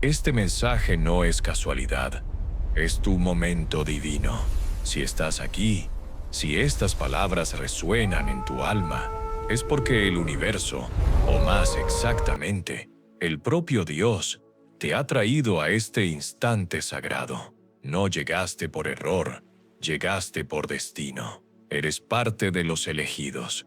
Este mensaje no es casualidad, es tu momento divino. Si estás aquí, si estas palabras resuenan en tu alma, es porque el universo, o más exactamente, el propio Dios, te ha traído a este instante sagrado. No llegaste por error, llegaste por destino. Eres parte de los elegidos.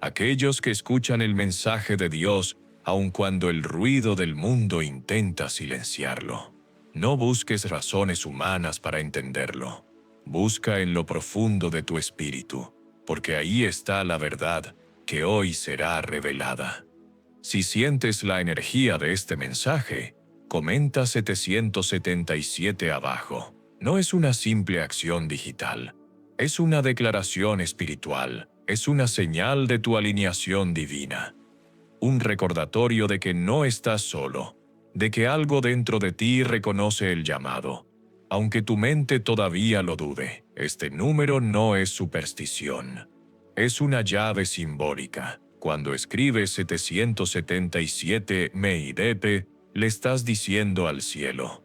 Aquellos que escuchan el mensaje de Dios aun cuando el ruido del mundo intenta silenciarlo. No busques razones humanas para entenderlo. Busca en lo profundo de tu espíritu, porque ahí está la verdad que hoy será revelada. Si sientes la energía de este mensaje, comenta 777 abajo. No es una simple acción digital, es una declaración espiritual, es una señal de tu alineación divina. Un recordatorio de que no estás solo, de que algo dentro de ti reconoce el llamado. Aunque tu mente todavía lo dude, este número no es superstición. Es una llave simbólica. Cuando escribes 777 Meidepe, le estás diciendo al cielo: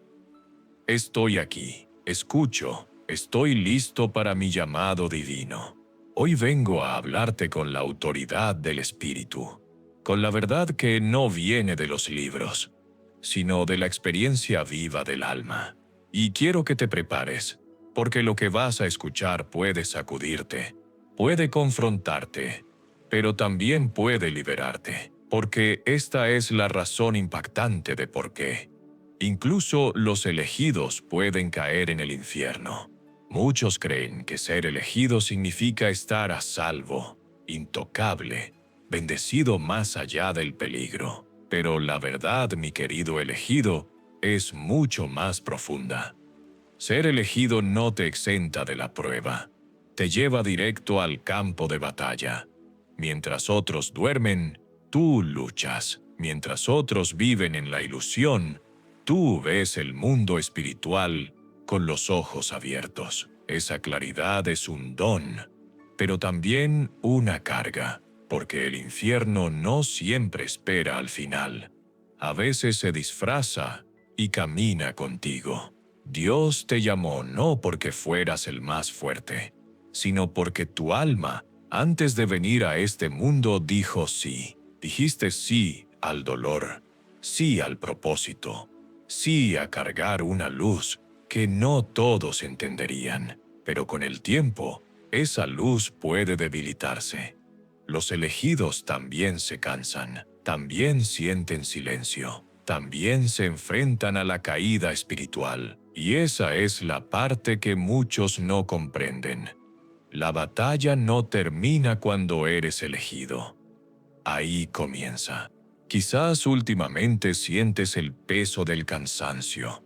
estoy aquí, escucho, estoy listo para mi llamado divino. Hoy vengo a hablarte con la autoridad del Espíritu, con la verdad que no viene de los libros, sino de la experiencia viva del alma. Y quiero que te prepares, porque lo que vas a escuchar puede sacudirte, puede confrontarte, pero también puede liberarte, porque esta es la razón impactante de por qué. Incluso los elegidos pueden caer en el infierno. Muchos creen que ser elegido significa estar a salvo, intocable, bendecido más allá del peligro. Pero la verdad, mi querido elegido, es mucho más profunda. Ser elegido no te exenta de la prueba. Te lleva directo al campo de batalla. Mientras otros duermen, tú luchas. Mientras otros viven en la ilusión, tú ves el mundo espiritual con los ojos abiertos. Esa claridad es un don, pero también una carga, porque el infierno no siempre espera al final. A veces se disfraza y camina contigo. Dios te llamó no porque fueras el más fuerte, sino porque tu alma, antes de venir a este mundo, dijo sí. Dijiste sí al dolor, sí al propósito, sí a cargar una luz que no todos entenderían, pero con el tiempo, esa luz puede debilitarse. Los elegidos también se cansan, también sienten silencio, también se enfrentan a la caída espiritual, y esa es la parte que muchos no comprenden. La batalla no termina cuando eres elegido. Ahí comienza. Quizás últimamente sientes el peso del cansancio,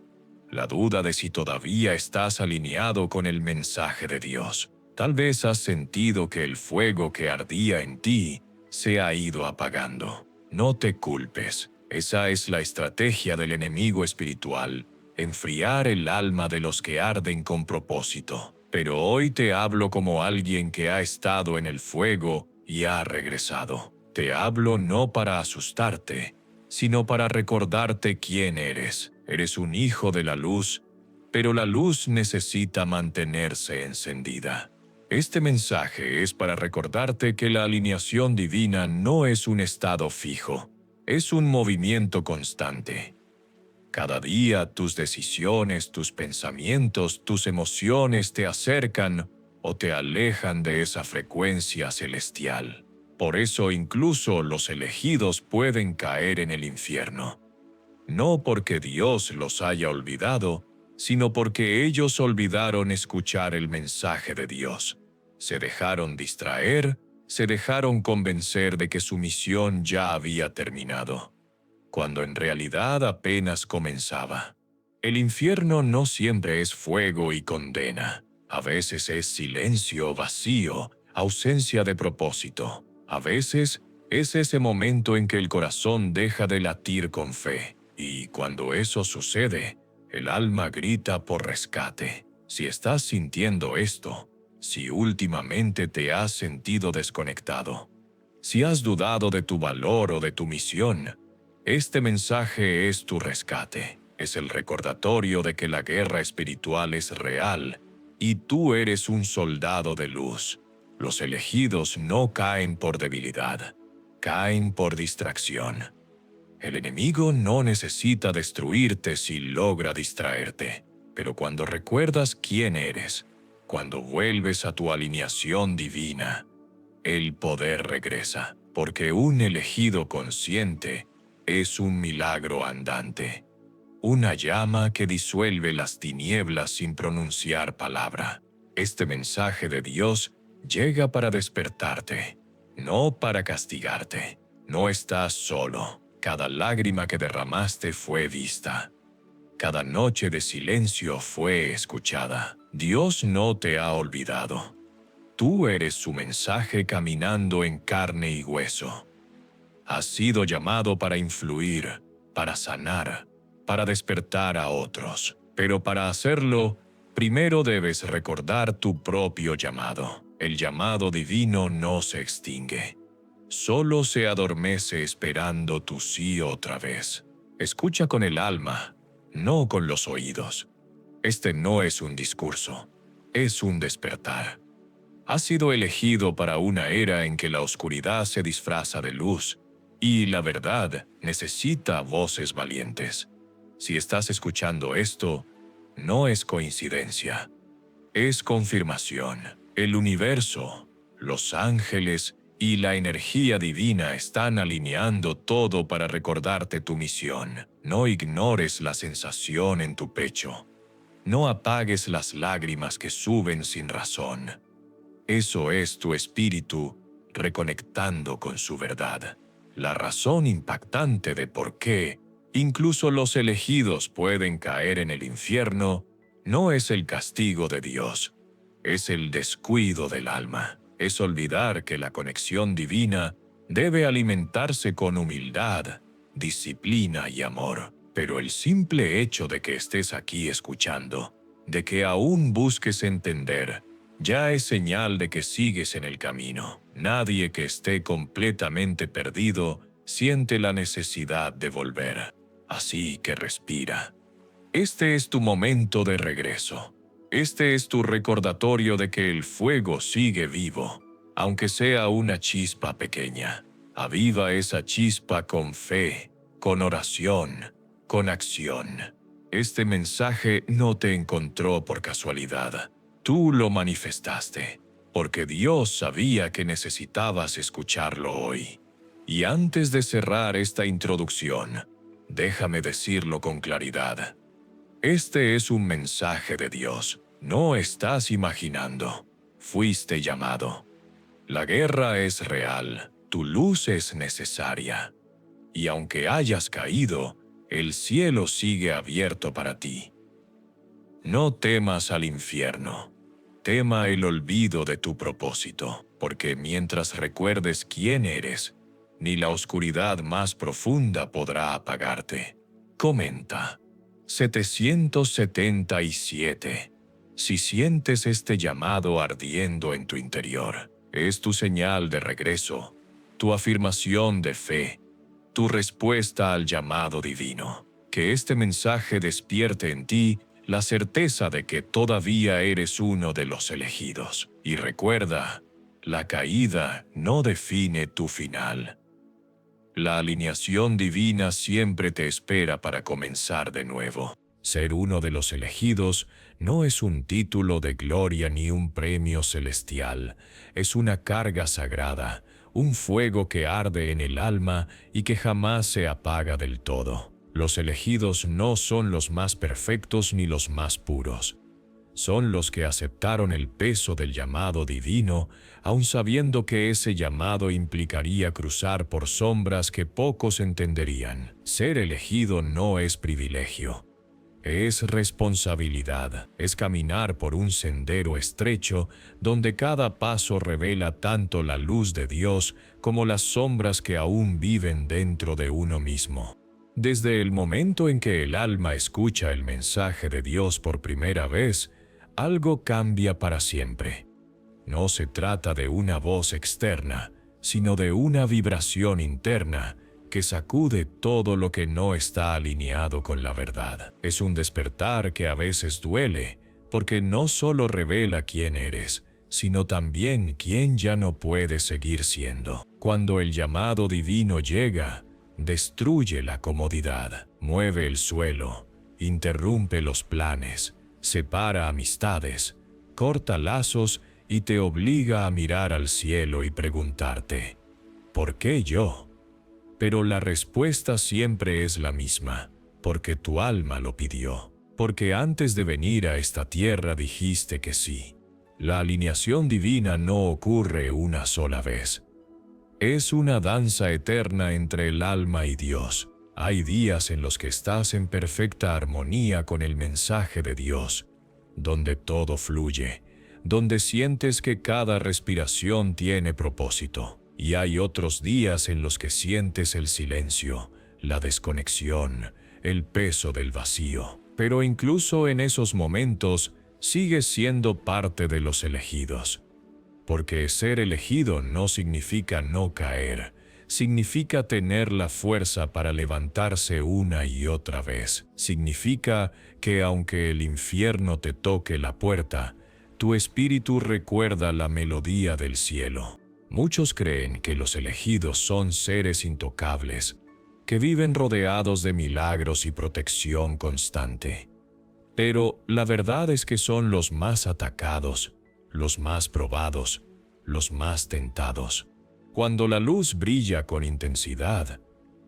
la duda de si todavía estás alineado con el mensaje de Dios. Tal vez has sentido que el fuego que ardía en ti se ha ido apagando. No te culpes. Esa es la estrategia del enemigo espiritual: enfriar el alma de los que arden con propósito. Pero hoy te hablo como alguien que ha estado en el fuego y ha regresado. Te hablo no para asustarte, sino para recordarte quién eres. Eres un hijo de la luz, pero la luz necesita mantenerse encendida. Este mensaje es para recordarte que la alineación divina no es un estado fijo, es un movimiento constante. Cada día tus decisiones, tus pensamientos, tus emociones te acercan o te alejan de esa frecuencia celestial. Por eso incluso los elegidos pueden caer en el infierno. No porque Dios los haya olvidado, sino porque ellos olvidaron escuchar el mensaje de Dios. Se dejaron distraer, se dejaron convencer de que su misión ya había terminado, cuando en realidad apenas comenzaba. El infierno no siempre es fuego y condena. A veces es silencio, vacío, ausencia de propósito. A veces es ese momento en que el corazón deja de latir con fe. Y cuando eso sucede, el alma grita por rescate. Si estás sintiendo esto, si últimamente te has sentido desconectado, si has dudado de tu valor o de tu misión, este mensaje es tu rescate. Es el recordatorio de que la guerra espiritual es real y tú eres un soldado de luz. Los elegidos no caen por debilidad, caen por distracción. El enemigo no necesita destruirte si logra distraerte, pero cuando recuerdas quién eres, cuando vuelves a tu alineación divina, el poder regresa, porque un elegido consciente es un milagro andante, una llama que disuelve las tinieblas sin pronunciar palabra. Este mensaje de Dios llega para despertarte, no para castigarte. No estás solo. Cada lágrima que derramaste fue vista. Cada noche de silencio fue escuchada. Dios no te ha olvidado. Tú eres su mensaje caminando en carne y hueso. Has sido llamado para influir, para sanar, para despertar a otros. Pero para hacerlo, primero debes recordar tu propio llamado. El llamado divino no se extingue. Solo se adormece esperando tu sí otra vez. Escucha con el alma, no con los oídos. Este no es un discurso, es un despertar. Has sido elegido para una era en que la oscuridad se disfraza de luz y la verdad necesita voces valientes. Si estás escuchando esto, no es coincidencia, es confirmación. El universo, los ángeles y la energía divina están alineando todo para recordarte tu misión. No ignores la sensación en tu pecho. No apagues las lágrimas que suben sin razón. Eso es tu espíritu reconectando con su verdad. La razón impactante de por qué incluso los elegidos pueden caer en el infierno no es el castigo de Dios, es el descuido del alma. Es olvidar que la conexión divina debe alimentarse con humildad, disciplina y amor. Pero el simple hecho de que estés aquí escuchando, de que aún busques entender, ya es señal de que sigues en el camino. Nadie que esté completamente perdido siente la necesidad de volver. Así que respira. Este es tu momento de regreso. Este es tu recordatorio de que el fuego sigue vivo, aunque sea una chispa pequeña. Aviva esa chispa con fe, con oración, con acción. Este mensaje no te encontró por casualidad. Tú lo manifestaste, porque Dios sabía que necesitabas escucharlo hoy. Y antes de cerrar esta introducción, déjame decirlo con claridad. Este es un mensaje de Dios. No estás imaginando. Fuiste llamado. La guerra es real. Tu luz es necesaria. Y aunque hayas caído, el cielo sigue abierto para ti. No temas al infierno. Tema el olvido de tu propósito, porque mientras recuerdes quién eres, ni la oscuridad más profunda podrá apagarte. Comenta. 777. Si sientes este llamado ardiendo en tu interior, es tu señal de regreso, tu afirmación de fe, tu respuesta al llamado divino. Que este mensaje despierte en ti la certeza de que todavía eres uno de los elegidos. Y recuerda, la caída no define tu final. La alineación divina siempre te espera para comenzar de nuevo. Ser uno de los elegidos no es un título de gloria ni un premio celestial. Es una carga sagrada, un fuego que arde en el alma y que jamás se apaga del todo. Los elegidos no son los más perfectos ni los más puros. Son los que aceptaron el peso del llamado divino, aun sabiendo que ese llamado implicaría cruzar por sombras que pocos entenderían. Ser elegido no es privilegio. Es responsabilidad, es caminar por un sendero estrecho donde cada paso revela tanto la luz de Dios como las sombras que aún viven dentro de uno mismo. Desde el momento en que el alma escucha el mensaje de Dios por primera vez, algo cambia para siempre. No se trata de una voz externa, sino de una vibración interna que sacude todo lo que no está alineado con la verdad. Es un despertar que a veces duele, porque no solo revela quién eres, sino también quién ya no puedes seguir siendo. Cuando el llamado divino llega, destruye la comodidad, mueve el suelo, interrumpe los planes, separa amistades, corta lazos y te obliga a mirar al cielo y preguntarte, ¿por qué yo? Pero la respuesta siempre es la misma, porque tu alma lo pidió, porque antes de venir a esta tierra dijiste que sí. La alineación divina no ocurre una sola vez. Es una danza eterna entre el alma y Dios. Hay días en los que estás en perfecta armonía con el mensaje de Dios, donde todo fluye, donde sientes que cada respiración tiene propósito. Y hay otros días en los que sientes el silencio, la desconexión, el peso del vacío. Pero incluso en esos momentos, sigues siendo parte de los elegidos. Porque ser elegido no significa no caer, significa tener la fuerza para levantarse una y otra vez. Significa que aunque el infierno te toque la puerta, tu espíritu recuerda la melodía del cielo. Muchos creen que los elegidos son seres intocables, que viven rodeados de milagros y protección constante. Pero la verdad es que son los más atacados, los más probados, los más tentados. Cuando la luz brilla con intensidad,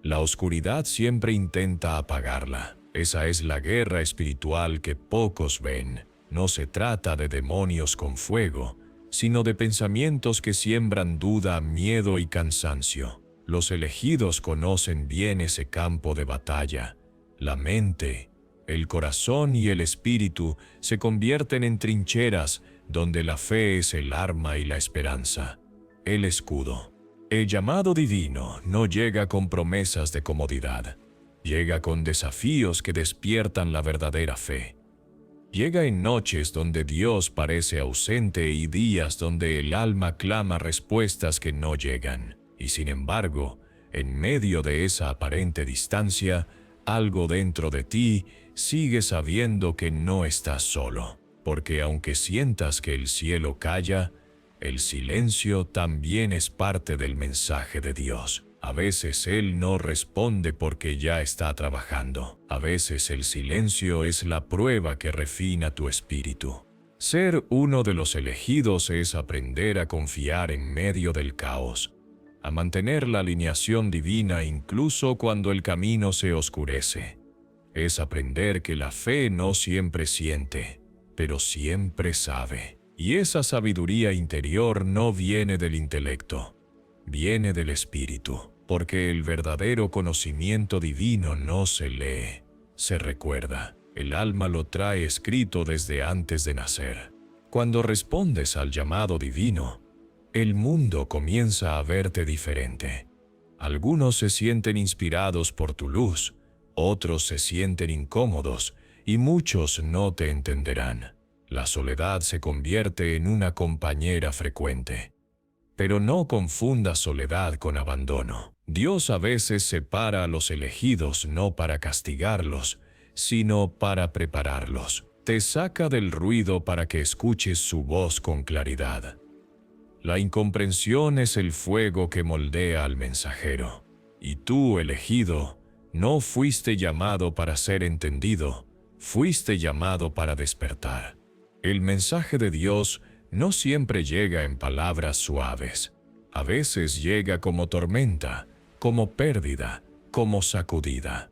la oscuridad siempre intenta apagarla. Esa es la guerra espiritual que pocos ven. No se trata de demonios con fuego, sino de pensamientos que siembran duda, miedo y cansancio. Los elegidos conocen bien ese campo de batalla. La mente, el corazón y el espíritu se convierten en trincheras donde la fe es el arma y la esperanza, el escudo. El llamado divino no llega con promesas de comodidad. Llega con desafíos que despiertan la verdadera fe. Llega en noches donde Dios parece ausente y días donde el alma clama respuestas que no llegan. Y sin embargo, en medio de esa aparente distancia, algo dentro de ti sigue sabiendo que no estás solo. Porque aunque sientas que el cielo calla, el silencio también es parte del mensaje de Dios. A veces Él no responde porque ya está trabajando. A veces el silencio es la prueba que refina tu espíritu. Ser uno de los elegidos es aprender a confiar en medio del caos, a mantener la alineación divina incluso cuando el camino se oscurece. Es aprender que la fe no siempre siente, pero siempre sabe. Y esa sabiduría interior no viene del intelecto, viene del espíritu. Porque el verdadero conocimiento divino no se lee, se recuerda. El alma lo trae escrito desde antes de nacer. Cuando respondes al llamado divino, el mundo comienza a verte diferente. Algunos se sienten inspirados por tu luz, otros se sienten incómodos y muchos no te entenderán. La soledad se convierte en una compañera frecuente. Pero no confundas soledad con abandono. Dios a veces separa a los elegidos no para castigarlos, sino para prepararlos. Te saca del ruido para que escuches su voz con claridad. La incomprensión es el fuego que moldea al mensajero. Y tú, elegido, no fuiste llamado para ser entendido, fuiste llamado para despertar. El mensaje de Dios no siempre llega en palabras suaves. A veces llega como tormenta, como pérdida, como sacudida.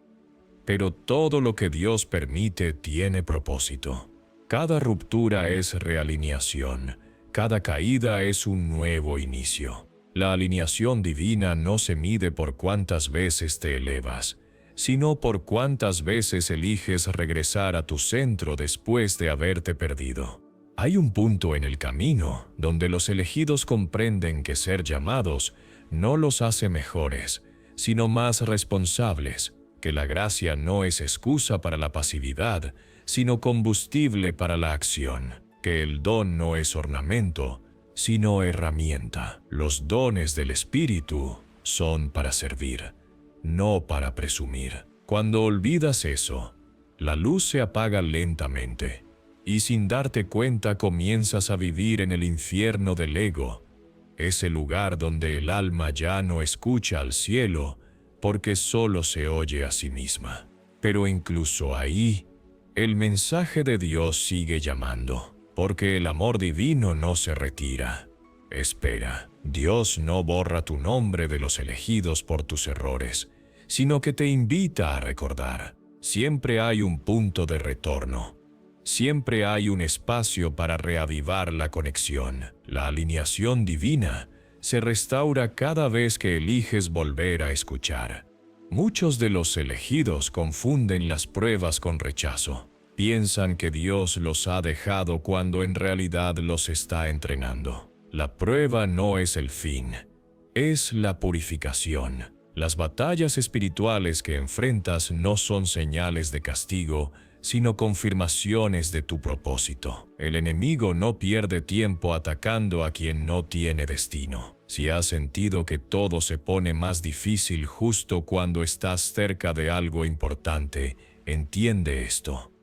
Pero todo lo que Dios permite tiene propósito. Cada ruptura es realineación, cada caída es un nuevo inicio. La alineación divina no se mide por cuántas veces te elevas, sino por cuántas veces eliges regresar a tu centro después de haberte perdido. Hay un punto en el camino donde los elegidos comprenden que ser llamados no los hace mejores, sino más responsables, que la gracia no es excusa para la pasividad, sino combustible para la acción, que el don no es ornamento, sino herramienta. Los dones del Espíritu son para servir, no para presumir. Cuando olvidas eso, la luz se apaga lentamente, y sin darte cuenta comienzas a vivir en el infierno del ego, ese lugar donde el alma ya no escucha al cielo porque solo se oye a sí misma. Pero incluso ahí, el mensaje de Dios sigue llamando, porque el amor divino no se retira. Espera, Dios no borra tu nombre de los elegidos por tus errores, sino que te invita a recordar. Siempre hay un punto de retorno. Siempre hay un espacio para reavivar la conexión. La alineación divina se restaura cada vez que eliges volver a escuchar. Muchos de los elegidos confunden las pruebas con rechazo. Piensan que Dios los ha dejado cuando en realidad los está entrenando. La prueba no es el fin, es la purificación. Las batallas espirituales que enfrentas no son señales de castigo, sino confirmaciones de tu propósito. El enemigo no pierde tiempo atacando a quien no tiene destino. Si has sentido que todo se pone más difícil justo cuando estás cerca de algo importante, entiende esto.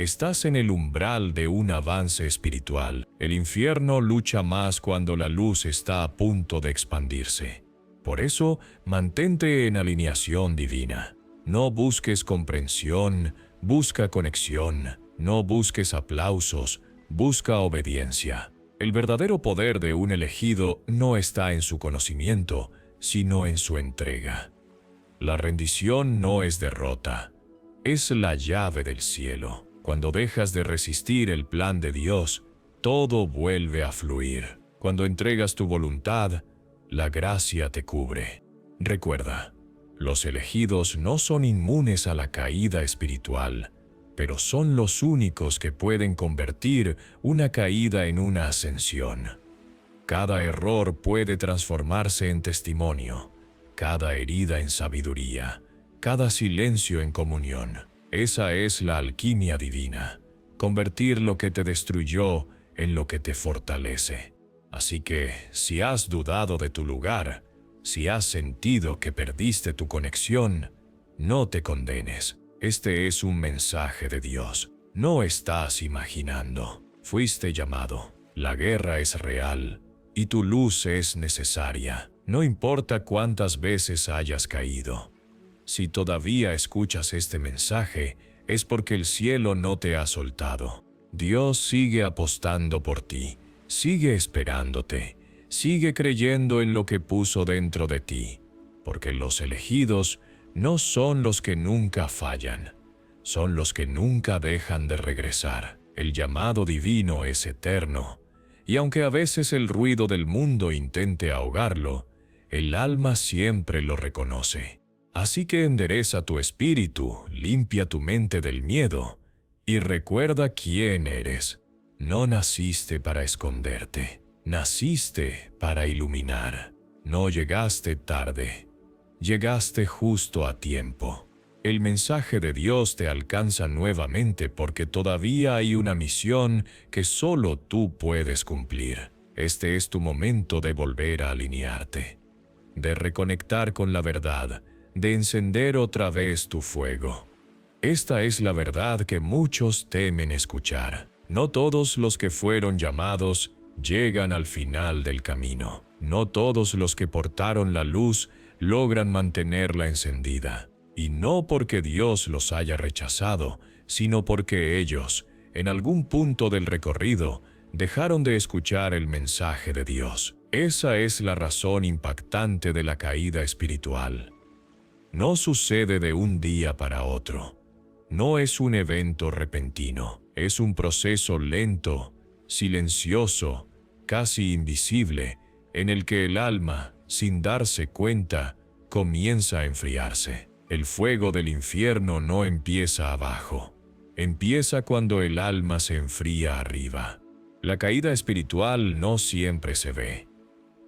Estás en el umbral de un avance espiritual. El infierno lucha más cuando la luz está a punto de expandirse. Por eso, mantente en alineación divina. No busques comprensión, busca conexión. No busques aplausos, busca obediencia. El verdadero poder de un elegido no está en su conocimiento, sino en su entrega. La rendición no es derrota, es la llave del cielo. Cuando dejas de resistir el plan de Dios, todo vuelve a fluir. Cuando entregas tu voluntad, la gracia te cubre. Recuerda, los elegidos no son inmunes a la caída espiritual, pero son los únicos que pueden convertir una caída en una ascensión. Cada error puede transformarse en testimonio, cada herida en sabiduría, cada silencio en comunión. Esa es la alquimia divina, convertir lo que te destruyó en lo que te fortalece. Así que, si has dudado de tu lugar, si has sentido que perdiste tu conexión, no te condenes. Este es un mensaje de Dios. No estás imaginando. Fuiste llamado. La guerra es real y tu luz es necesaria. No importa cuántas veces hayas caído. Si todavía escuchas este mensaje, es porque el cielo no te ha soltado. Dios sigue apostando por ti, sigue esperándote, sigue creyendo en lo que puso dentro de ti, porque los elegidos no son los que nunca fallan, son los que nunca dejan de regresar. El llamado divino es eterno, y aunque a veces el ruido del mundo intente ahogarlo, el alma siempre lo reconoce. Así que endereza tu espíritu, limpia tu mente del miedo y recuerda quién eres. No naciste para esconderte, naciste para iluminar. No llegaste tarde, llegaste justo a tiempo. El mensaje de Dios te alcanza nuevamente porque todavía hay una misión que solo tú puedes cumplir. Este es tu momento de volver a alinearte, de reconectar con la verdad, de encender otra vez tu fuego. Esta es la verdad que muchos temen escuchar. No todos los que fueron llamados llegan al final del camino. No todos los que portaron la luz logran mantenerla encendida. Y no porque Dios los haya rechazado, sino porque ellos, en algún punto del recorrido, dejaron de escuchar el mensaje de Dios. Esa es la razón impactante de la caída espiritual. No sucede de un día para otro. No es un evento repentino. Es un proceso lento, silencioso, casi invisible, en el que el alma, sin darse cuenta, comienza a enfriarse. El fuego del infierno no empieza abajo. Empieza cuando el alma se enfría arriba. La caída espiritual no siempre se ve.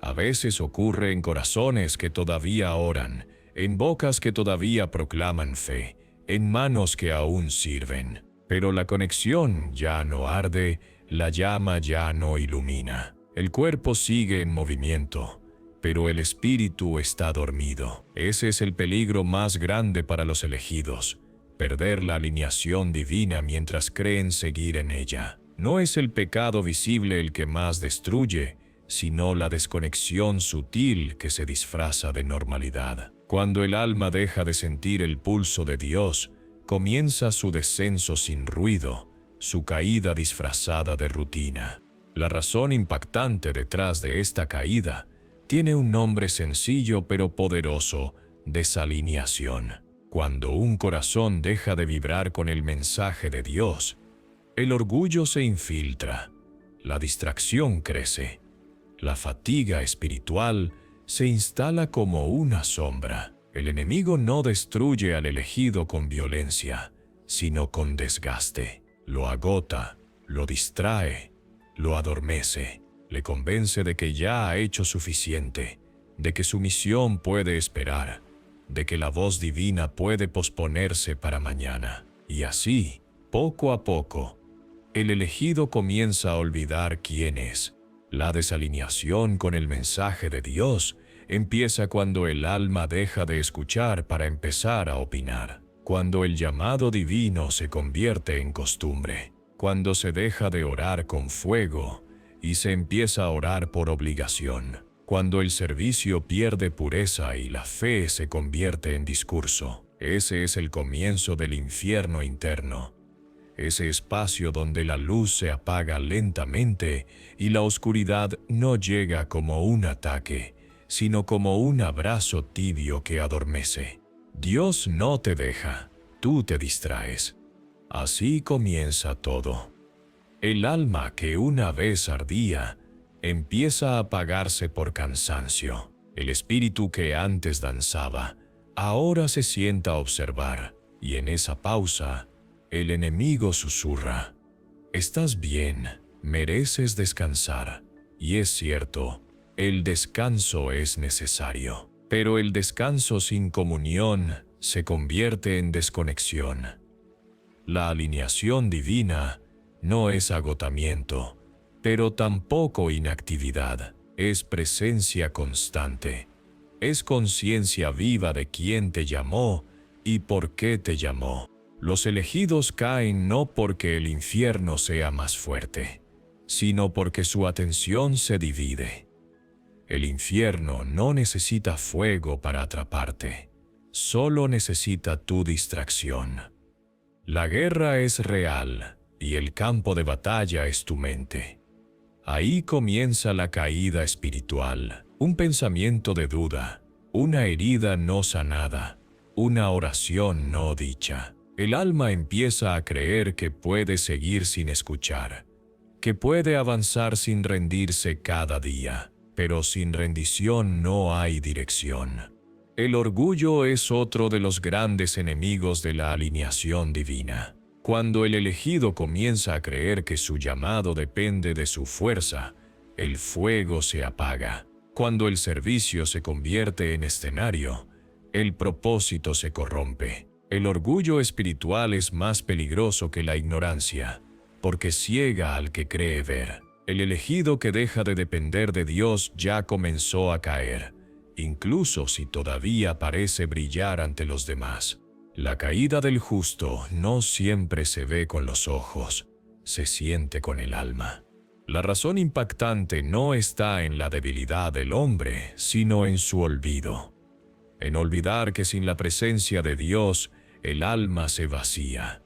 A veces ocurre en corazones que todavía oran, en bocas que todavía proclaman fe, en manos que aún sirven. Pero la conexión ya no arde, la llama ya no ilumina. El cuerpo sigue en movimiento, pero el espíritu está dormido. Ese es el peligro más grande para los elegidos, perder la alineación divina mientras creen seguir en ella. No es el pecado visible el que más destruye, sino la desconexión sutil que se disfraza de normalidad. Cuando el alma deja de sentir el pulso de Dios, comienza su descenso sin ruido, su caída disfrazada de rutina. La razón impactante detrás de esta caída tiene un nombre sencillo pero poderoso: desalineación. Cuando un corazón deja de vibrar con el mensaje de Dios, el orgullo se infiltra, la distracción crece, la fatiga espiritual se instala como una sombra. El enemigo no destruye al elegido con violencia, sino con desgaste. Lo agota, lo distrae, lo adormece, le convence de que ya ha hecho suficiente, de que su misión puede esperar, de que la voz divina puede posponerse para mañana. Y así, poco a poco, el elegido comienza a olvidar quién es. La desalineación con el mensaje de Dios empieza cuando el alma deja de escuchar para empezar a opinar, cuando el llamado divino se convierte en costumbre, cuando se deja de orar con fuego y se empieza a orar por obligación, cuando el servicio pierde pureza y la fe se convierte en discurso. Ese es el comienzo del infierno interno, ese espacio donde la luz se apaga lentamente y la oscuridad no llega como un ataque, sino como un abrazo tibio que adormece. Dios no te deja, tú te distraes. Así comienza todo. El alma que una vez ardía empieza a apagarse por cansancio. El espíritu que antes danzaba ahora se sienta a observar, y en esa pausa el enemigo susurra: «Estás bien, mereces descansar». Y es cierto, el descanso es necesario, pero el descanso sin comunión se convierte en desconexión. La alineación divina no es agotamiento, pero tampoco inactividad. Es presencia constante. Es conciencia viva de quién te llamó y por qué te llamó. Los elegidos caen no porque el infierno sea más fuerte, sino porque su atención se divide. El infierno no necesita fuego para atraparte, solo necesita tu distracción. La guerra es real y el campo de batalla es tu mente. Ahí comienza la caída espiritual, un pensamiento de duda, una herida no sanada, una oración no dicha. El alma empieza a creer que puede seguir sin escuchar, que puede avanzar sin rendirse cada día, pero sin rendición no hay dirección. El orgullo es otro de los grandes enemigos de la alineación divina. Cuando el elegido comienza a creer que su llamado depende de su fuerza, el fuego se apaga. Cuando el servicio se convierte en escenario, el propósito se corrompe. El orgullo espiritual es más peligroso que la ignorancia, porque ciega al que cree ver. El elegido que deja de depender de Dios ya comenzó a caer, incluso si todavía parece brillar ante los demás. La caída del justo no siempre se ve con los ojos, se siente con el alma. La razón impactante no está en la debilidad del hombre, sino en su olvido. En olvidar que sin la presencia de Dios, el alma se vacía.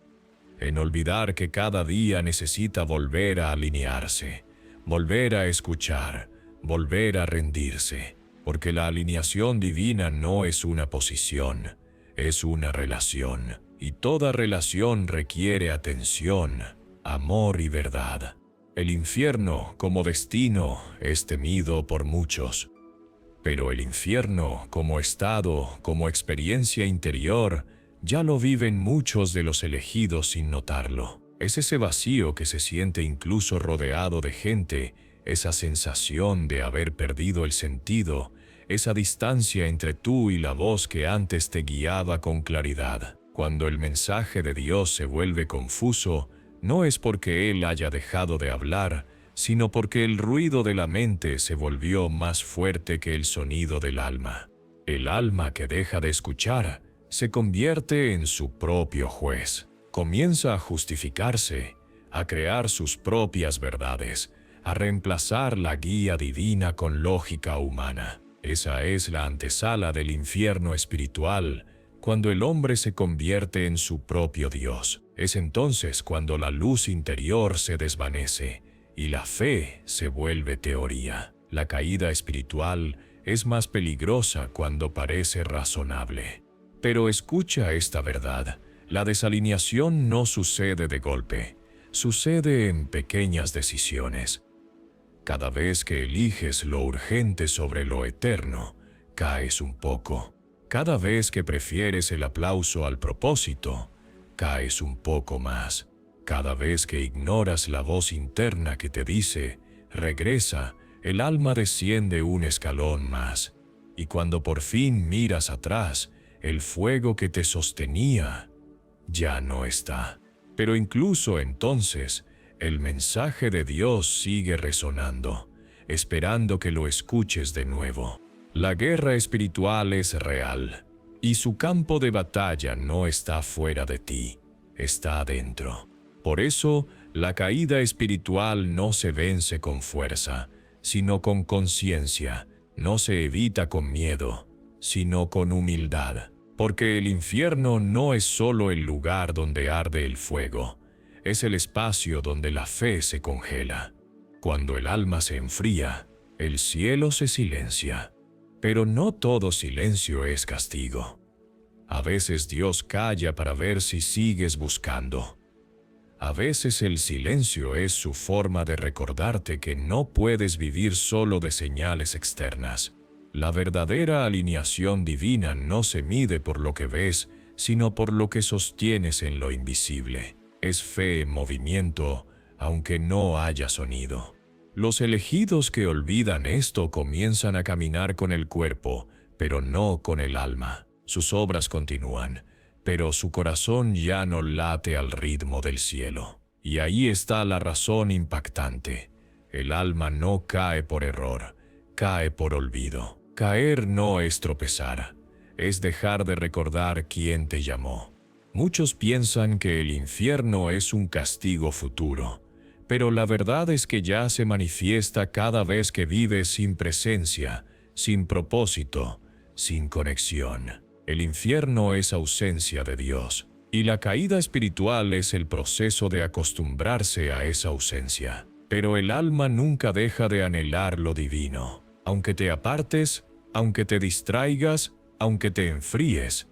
En olvidar que cada día necesita volver a alinearse, volver a escuchar, volver a rendirse, porque la alineación divina no es una posición, es una relación, y toda relación requiere atención, amor y verdad. El infierno, como destino, es temido por muchos, pero el infierno, como estado, como experiencia interior, ya lo viven muchos de los elegidos sin notarlo. Es ese vacío que se siente incluso rodeado de gente, esa sensación de haber perdido el sentido, esa distancia entre tú y la voz que antes te guiaba con claridad. Cuando el mensaje de Dios se vuelve confuso, no es porque Él haya dejado de hablar, sino porque el ruido de la mente se volvió más fuerte que el sonido del alma. El alma que deja de escuchar se convierte en su propio juez. Comienza a justificarse, a crear sus propias verdades, a reemplazar la guía divina con lógica humana. Esa es la antesala del infierno espiritual, cuando el hombre se convierte en su propio Dios. Es entonces cuando la luz interior se desvanece y la fe se vuelve teoría. La caída espiritual es más peligrosa cuando parece razonable. Pero escucha esta verdad: la desalineación no sucede de golpe, sucede en pequeñas decisiones. Cada vez que eliges lo urgente sobre lo eterno, caes un poco. Cada vez que prefieres el aplauso al propósito, caes un poco más. Cada vez que ignoras la voz interna que te dice, regresa, el alma desciende un escalón más. Y cuando por fin miras atrás, el fuego que te sostenía ya no está. Pero incluso entonces, el mensaje de Dios sigue resonando, esperando que lo escuches de nuevo. La guerra espiritual es real, y su campo de batalla no está fuera de ti, está adentro. Por eso, la caída espiritual no se vence con fuerza, sino con conciencia, no se evita con miedo, sino con humildad. Porque el infierno no es solo el lugar donde arde el fuego, es el espacio donde la fe se congela. Cuando el alma se enfría, el cielo se silencia. Pero no todo silencio es castigo. A veces Dios calla para ver si sigues buscando. A veces el silencio es su forma de recordarte que no puedes vivir solo de señales externas. La verdadera alineación divina no se mide por lo que ves, sino por lo que sostienes en lo invisible. Es fe en movimiento, aunque no haya sonido. Los elegidos que olvidan esto comienzan a caminar con el cuerpo, pero no con el alma. Sus obras continúan, pero su corazón ya no late al ritmo del cielo. Y ahí está la razón impactante. El alma no cae por error, cae por olvido. Caer no es tropezar, es dejar de recordar quién te llamó. Muchos piensan que el infierno es un castigo futuro, pero la verdad es que ya se manifiesta cada vez que vives sin presencia, sin propósito, sin conexión. El infierno es ausencia de Dios, y la caída espiritual es el proceso de acostumbrarse a esa ausencia. Pero el alma nunca deja de anhelar lo divino. Aunque te apartes, aunque te distraigas, aunque te enfríes,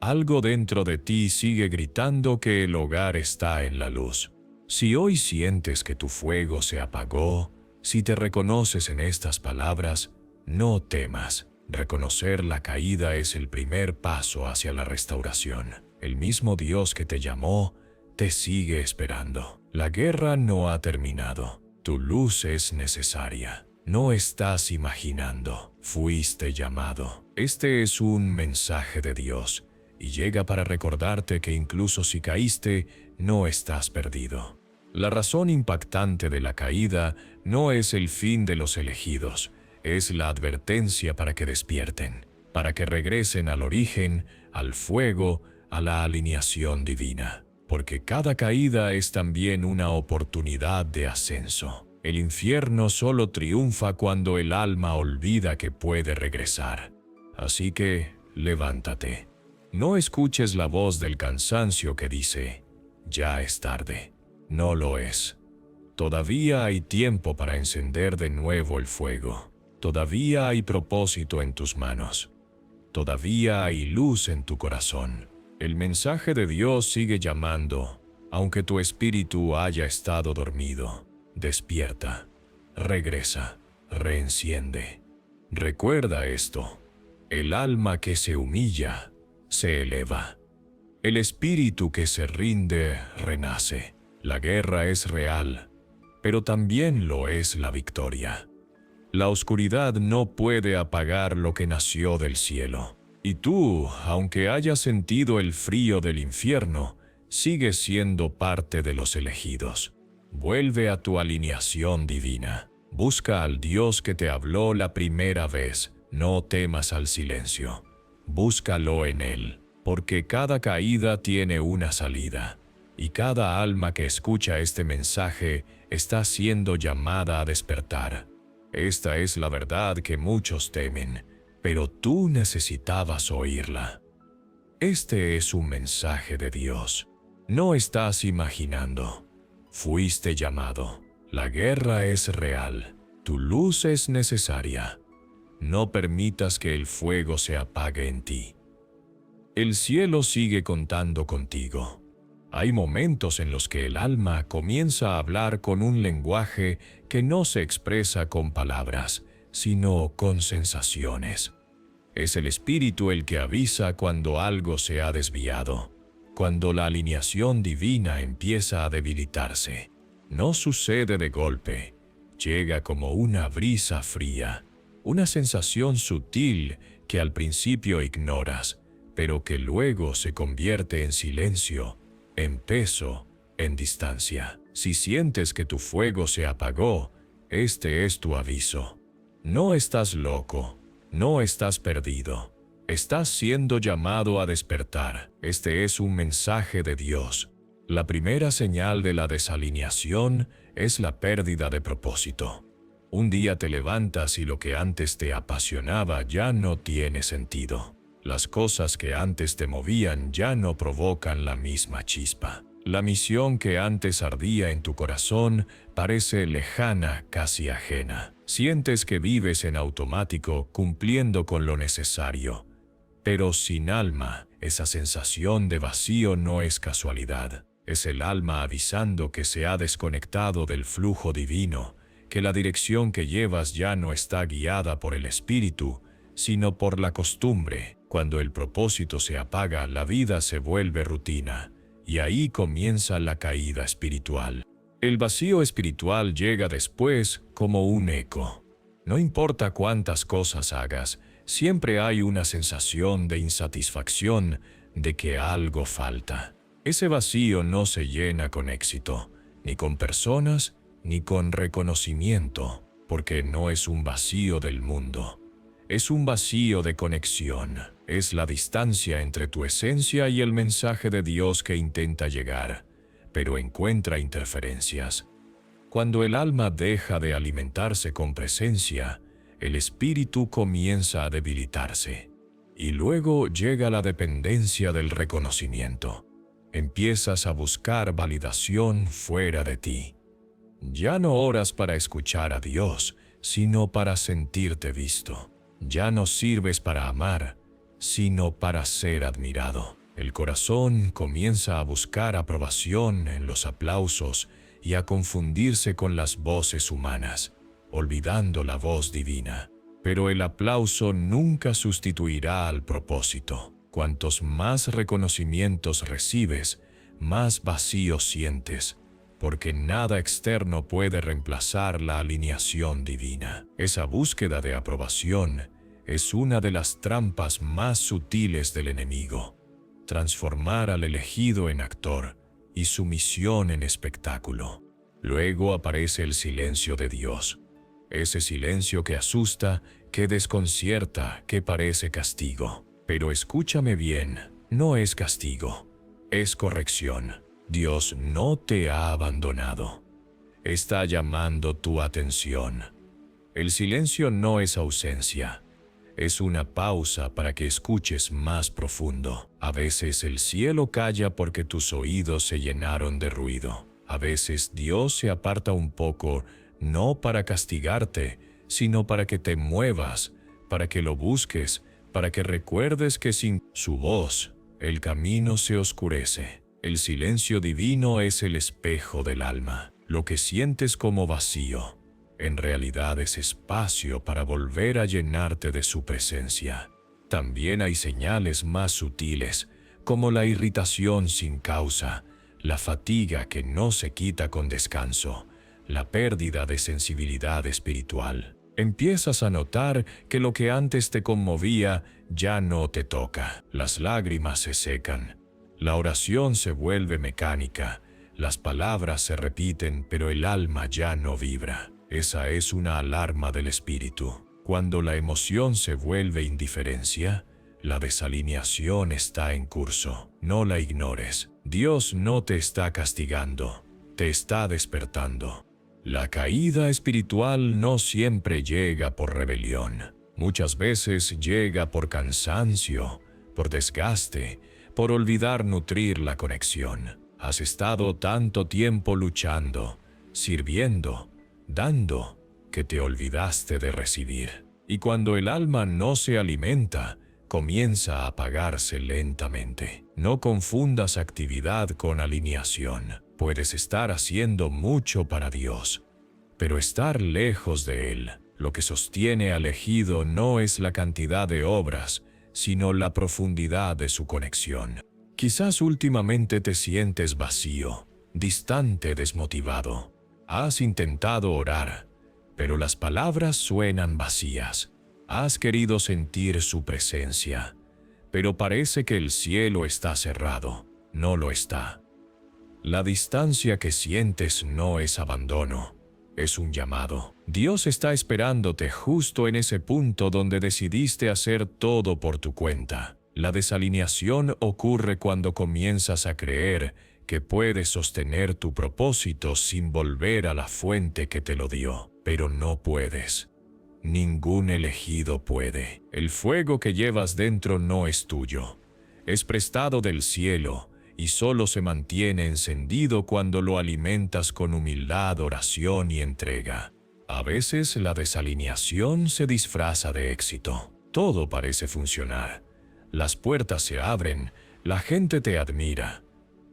algo dentro de ti sigue gritando que el hogar está en la luz. Si hoy sientes que tu fuego se apagó, si te reconoces en estas palabras, no temas. Reconocer la caída es el primer paso hacia la restauración. El mismo Dios que te llamó, te sigue esperando. La guerra no ha terminado. Tu luz es necesaria. No estás imaginando, fuiste llamado. Este es un mensaje de Dios, y llega para recordarte que incluso si caíste, no estás perdido. La razón impactante de la caída no es el fin de los elegidos, es la advertencia para que despierten, para que regresen al origen, al fuego, a la alineación divina. Porque cada caída es también una oportunidad de ascenso. El infierno solo triunfa cuando el alma olvida que puede regresar. Así que, levántate. No escuches la voz del cansancio que dice, ya es tarde. No lo es. Todavía hay tiempo para encender de nuevo el fuego. Todavía hay propósito en tus manos. Todavía hay luz en tu corazón. El mensaje de Dios sigue llamando, aunque tu espíritu haya estado dormido. Despierta, regresa, reenciende. Recuerda esto: el alma que se humilla, se eleva. El espíritu que se rinde, renace. La guerra es real, pero también lo es la victoria. La oscuridad no puede apagar lo que nació del cielo. Y tú, aunque hayas sentido el frío del infierno, sigues siendo parte de los elegidos. Vuelve a tu alineación divina. Busca al Dios que te habló la primera vez. No temas al silencio. Búscalo en Él, porque cada caída tiene una salida, y cada alma que escucha este mensaje está siendo llamada a despertar. Esta es la verdad que muchos temen, pero tú necesitabas oírla. Este es un mensaje de Dios. No estás imaginando. Fuiste llamado. La guerra es real. Tu luz es necesaria. No permitas que el fuego se apague en ti. El cielo sigue contando contigo. Hay momentos en los que el alma comienza a hablar con un lenguaje que no se expresa con palabras, sino con sensaciones. Es el espíritu el que avisa cuando algo se ha desviado, cuando la alineación divina empieza a debilitarse. No sucede de golpe, llega como una brisa fría, una sensación sutil que al principio ignoras, pero que luego se convierte en silencio, en peso, en distancia. Si sientes que tu fuego se apagó, este es tu aviso. No estás loco, no estás perdido. Estás siendo llamado a despertar. Este es un mensaje de Dios. La primera señal de la desalineación es la pérdida de propósito. Un día te levantas y lo que antes te apasionaba ya no tiene sentido. Las cosas que antes te movían ya no provocan la misma chispa. La misión que antes ardía en tu corazón parece lejana, casi ajena. Sientes que vives en automático, cumpliendo con lo necesario. Pero sin alma, esa sensación de vacío no es casualidad. Es el alma avisando que se ha desconectado del flujo divino, que la dirección que llevas ya no está guiada por el espíritu, sino por la costumbre. Cuando el propósito se apaga, la vida se vuelve rutina, y ahí comienza la caída espiritual. El vacío espiritual llega después como un eco. No importa cuántas cosas hagas, siempre hay una sensación de insatisfacción, de que algo falta. Ese vacío no se llena con éxito, ni con personas, ni con reconocimiento, porque no es un vacío del mundo. Es un vacío de conexión. Es la distancia entre tu esencia y el mensaje de Dios que intenta llegar, pero encuentra interferencias. Cuando el alma deja de alimentarse con presencia, el espíritu comienza a debilitarse. Y luego llega la dependencia del reconocimiento. Empiezas a buscar validación fuera de ti. Ya no oras para escuchar a Dios, sino para sentirte visto. Ya no sirves para amar, sino para ser admirado. El corazón comienza a buscar aprobación en los aplausos y a confundirse con las voces humanas, olvidando la voz divina. Pero el aplauso nunca sustituirá al propósito. Cuantos más reconocimientos recibes, más vacío sientes, porque nada externo puede reemplazar la alineación divina. Esa búsqueda de aprobación es una de las trampas más sutiles del enemigo. Transformar al elegido en actor y su misión en espectáculo. Luego aparece el silencio de Dios. Ese silencio que asusta, que desconcierta, que parece castigo. Pero escúchame bien, no es castigo, es corrección. Dios no te ha abandonado. Está llamando tu atención. El silencio no es ausencia. Es una pausa para que escuches más profundo. A veces el cielo calla porque tus oídos se llenaron de ruido. A veces Dios se aparta un poco, no para castigarte, sino para que te muevas, para que lo busques, para que recuerdes que sin su voz, el camino se oscurece. El silencio divino es el espejo del alma. Lo que sientes como vacío, en realidad es espacio para volver a llenarte de su presencia. También hay señales más sutiles, como la irritación sin causa, la fatiga que no se quita con descanso, la pérdida de sensibilidad espiritual. Empiezas a notar que lo que antes te conmovía ya no te toca. Las lágrimas se secan, la oración se vuelve mecánica, Las palabras se repiten, pero el alma ya no vibra. Esa es una alarma del espíritu. Cuando la emoción se vuelve indiferencia, la desalineación está en curso. No la ignores. Dios no te está castigando, te está despertando. La caída espiritual no siempre llega por rebelión. Muchas veces llega por cansancio, por desgaste, por olvidar nutrir la conexión. Has estado tanto tiempo luchando, sirviendo, dando, que te olvidaste de recibir. Y cuando el alma no se alimenta, comienza a apagarse lentamente. No confundas actividad con alineación. Puedes estar haciendo mucho para Dios, pero estar lejos de Él. Lo que sostiene al ejido no es la cantidad de obras, sino la profundidad de su conexión. Quizás últimamente te sientes vacío, distante, desmotivado. Has intentado orar, pero las palabras suenan vacías. Has querido sentir su presencia, pero parece que el cielo está cerrado. No lo está. La distancia que sientes no es abandono, es un llamado. Dios está esperándote justo en ese punto donde decidiste hacer todo por tu cuenta. La desalineación ocurre cuando comienzas a creer que puedes sostener tu propósito sin volver a la fuente que te lo dio. Pero no puedes. Ningún elegido puede. El fuego que llevas dentro no es tuyo. Es prestado del cielo y solo se mantiene encendido cuando lo alimentas con humildad, oración y entrega. A veces la desalineación se disfraza de éxito. Todo parece funcionar. Las puertas se abren, la gente te admira,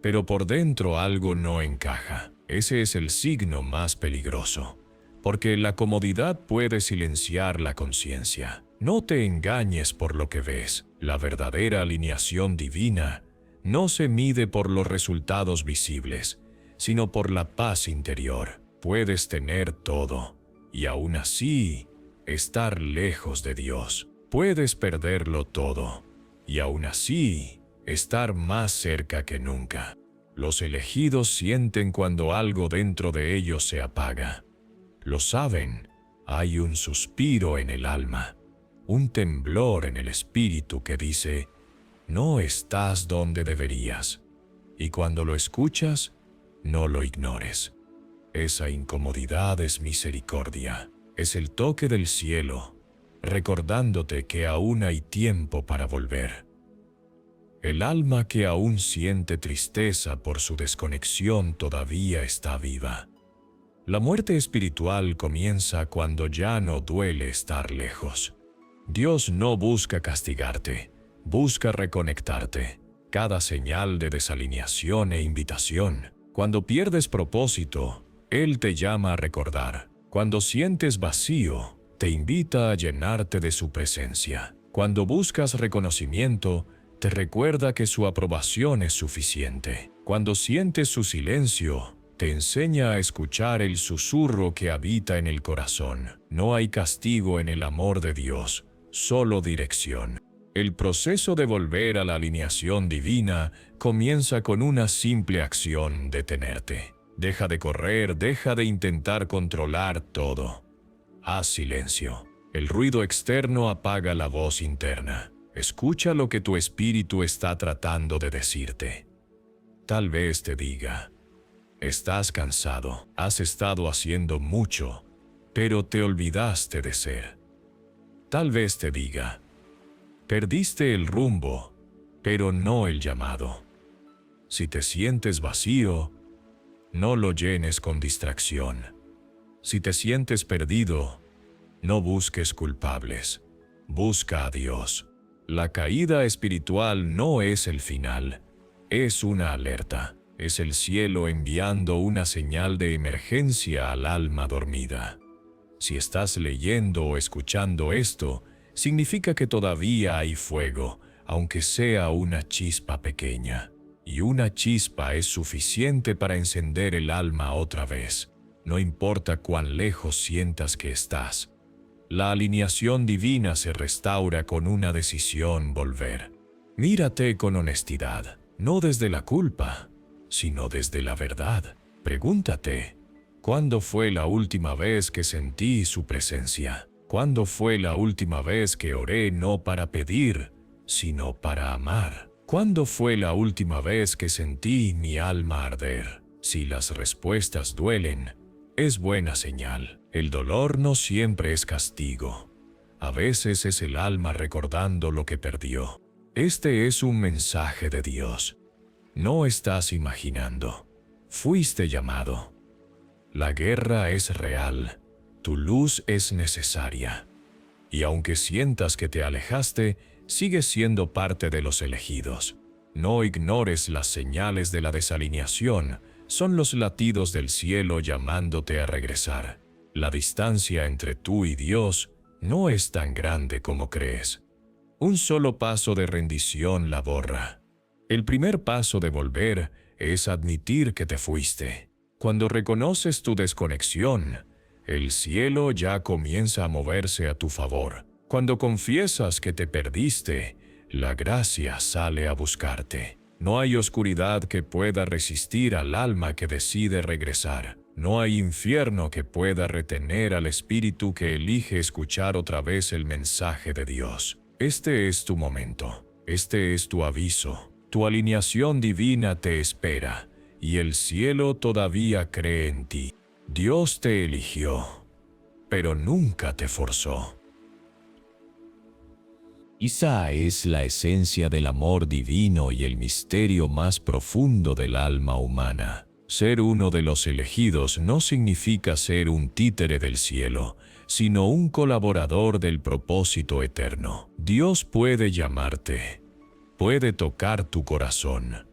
pero por dentro algo no encaja. Ese es el signo más peligroso, porque la comodidad puede silenciar la conciencia. No te engañes por lo que ves. La verdadera alineación divina no se mide por los resultados visibles, sino por la paz interior. Puedes tener todo, y aún así estar lejos de Dios. Puedes perderlo todo, y aún así estar más cerca que nunca. Los elegidos sienten cuando algo dentro de ellos se apaga. Lo saben, hay un suspiro en el alma, un temblor en el espíritu que dice, no estás donde deberías. Y cuando lo escuchas, no lo ignores. Esa incomodidad es misericordia, es el toque del cielo, recordándote que aún hay tiempo para volver. El alma que aún siente tristeza por su desconexión todavía está viva. La muerte espiritual comienza cuando ya no duele estar lejos. Dios no busca castigarte, busca reconectarte. Cada señal de desalineación e invitación. Cuando pierdes propósito, Él te llama a recordar. Cuando sientes vacío, te invita a llenarte de su presencia. Cuando buscas reconocimiento, te recuerda que su aprobación es suficiente. Cuando sientes su silencio, te enseña a escuchar el susurro que habita en el corazón. No hay castigo en el amor de Dios, solo dirección. El proceso de volver a la alineación divina comienza con una simple acción: detenerte. Deja de correr, deja de intentar controlar todo. Haz silencio. El ruido externo apaga la voz interna. Escucha lo que tu espíritu está tratando de decirte. Tal vez te diga, estás cansado, has estado haciendo mucho, pero te olvidaste de ser. Tal vez te diga, perdiste el rumbo, pero no el llamado. Si te sientes vacío, no lo llenes con distracción. Si te sientes perdido, no busques culpables, busca a Dios. La caída espiritual no es el final, es una alerta. Es el cielo enviando una señal de emergencia al alma dormida. Si estás leyendo o escuchando esto, significa que todavía hay fuego, aunque sea una chispa pequeña. Y una chispa es suficiente para encender el alma otra vez. No importa cuán lejos sientas que estás. La alineación divina se restaura con una decisión: volver. Mírate con honestidad, no desde la culpa, sino desde la verdad. Pregúntate, ¿cuándo fue la última vez que sentí su presencia? ¿Cuándo fue la última vez que oré no para pedir, sino para amar? ¿Cuándo fue la última vez que sentí mi alma arder? Si las respuestas duelen, es buena señal. El dolor no siempre es castigo. A veces es el alma recordando lo que perdió. Este es un mensaje de Dios. No estás imaginando. Fuiste llamado. La guerra es real. Tu luz es necesaria. Y aunque sientas que te alejaste, sigues siendo parte de los elegidos. No ignores las señales de la desalineación. Son los latidos del cielo llamándote a regresar. La distancia entre tú y Dios no es tan grande como crees. Un solo paso de rendición la borra. El primer paso de volver es admitir que te fuiste. Cuando reconoces tu desconexión, el cielo ya comienza a moverse a tu favor. Cuando confiesas que te perdiste, la gracia sale a buscarte. No hay oscuridad que pueda resistir al alma que decide regresar. No hay infierno que pueda retener al espíritu que elige escuchar otra vez el mensaje de Dios. Este es tu momento. Este es tu aviso. Tu alineación divina te espera, y el cielo todavía cree en ti. Dios te eligió, pero nunca te forzó. Esa es la esencia del amor divino y el misterio más profundo del alma humana. Ser uno de los elegidos no significa ser un títere del cielo, sino un colaborador del propósito eterno. Dios puede llamarte, puede tocar tu corazón,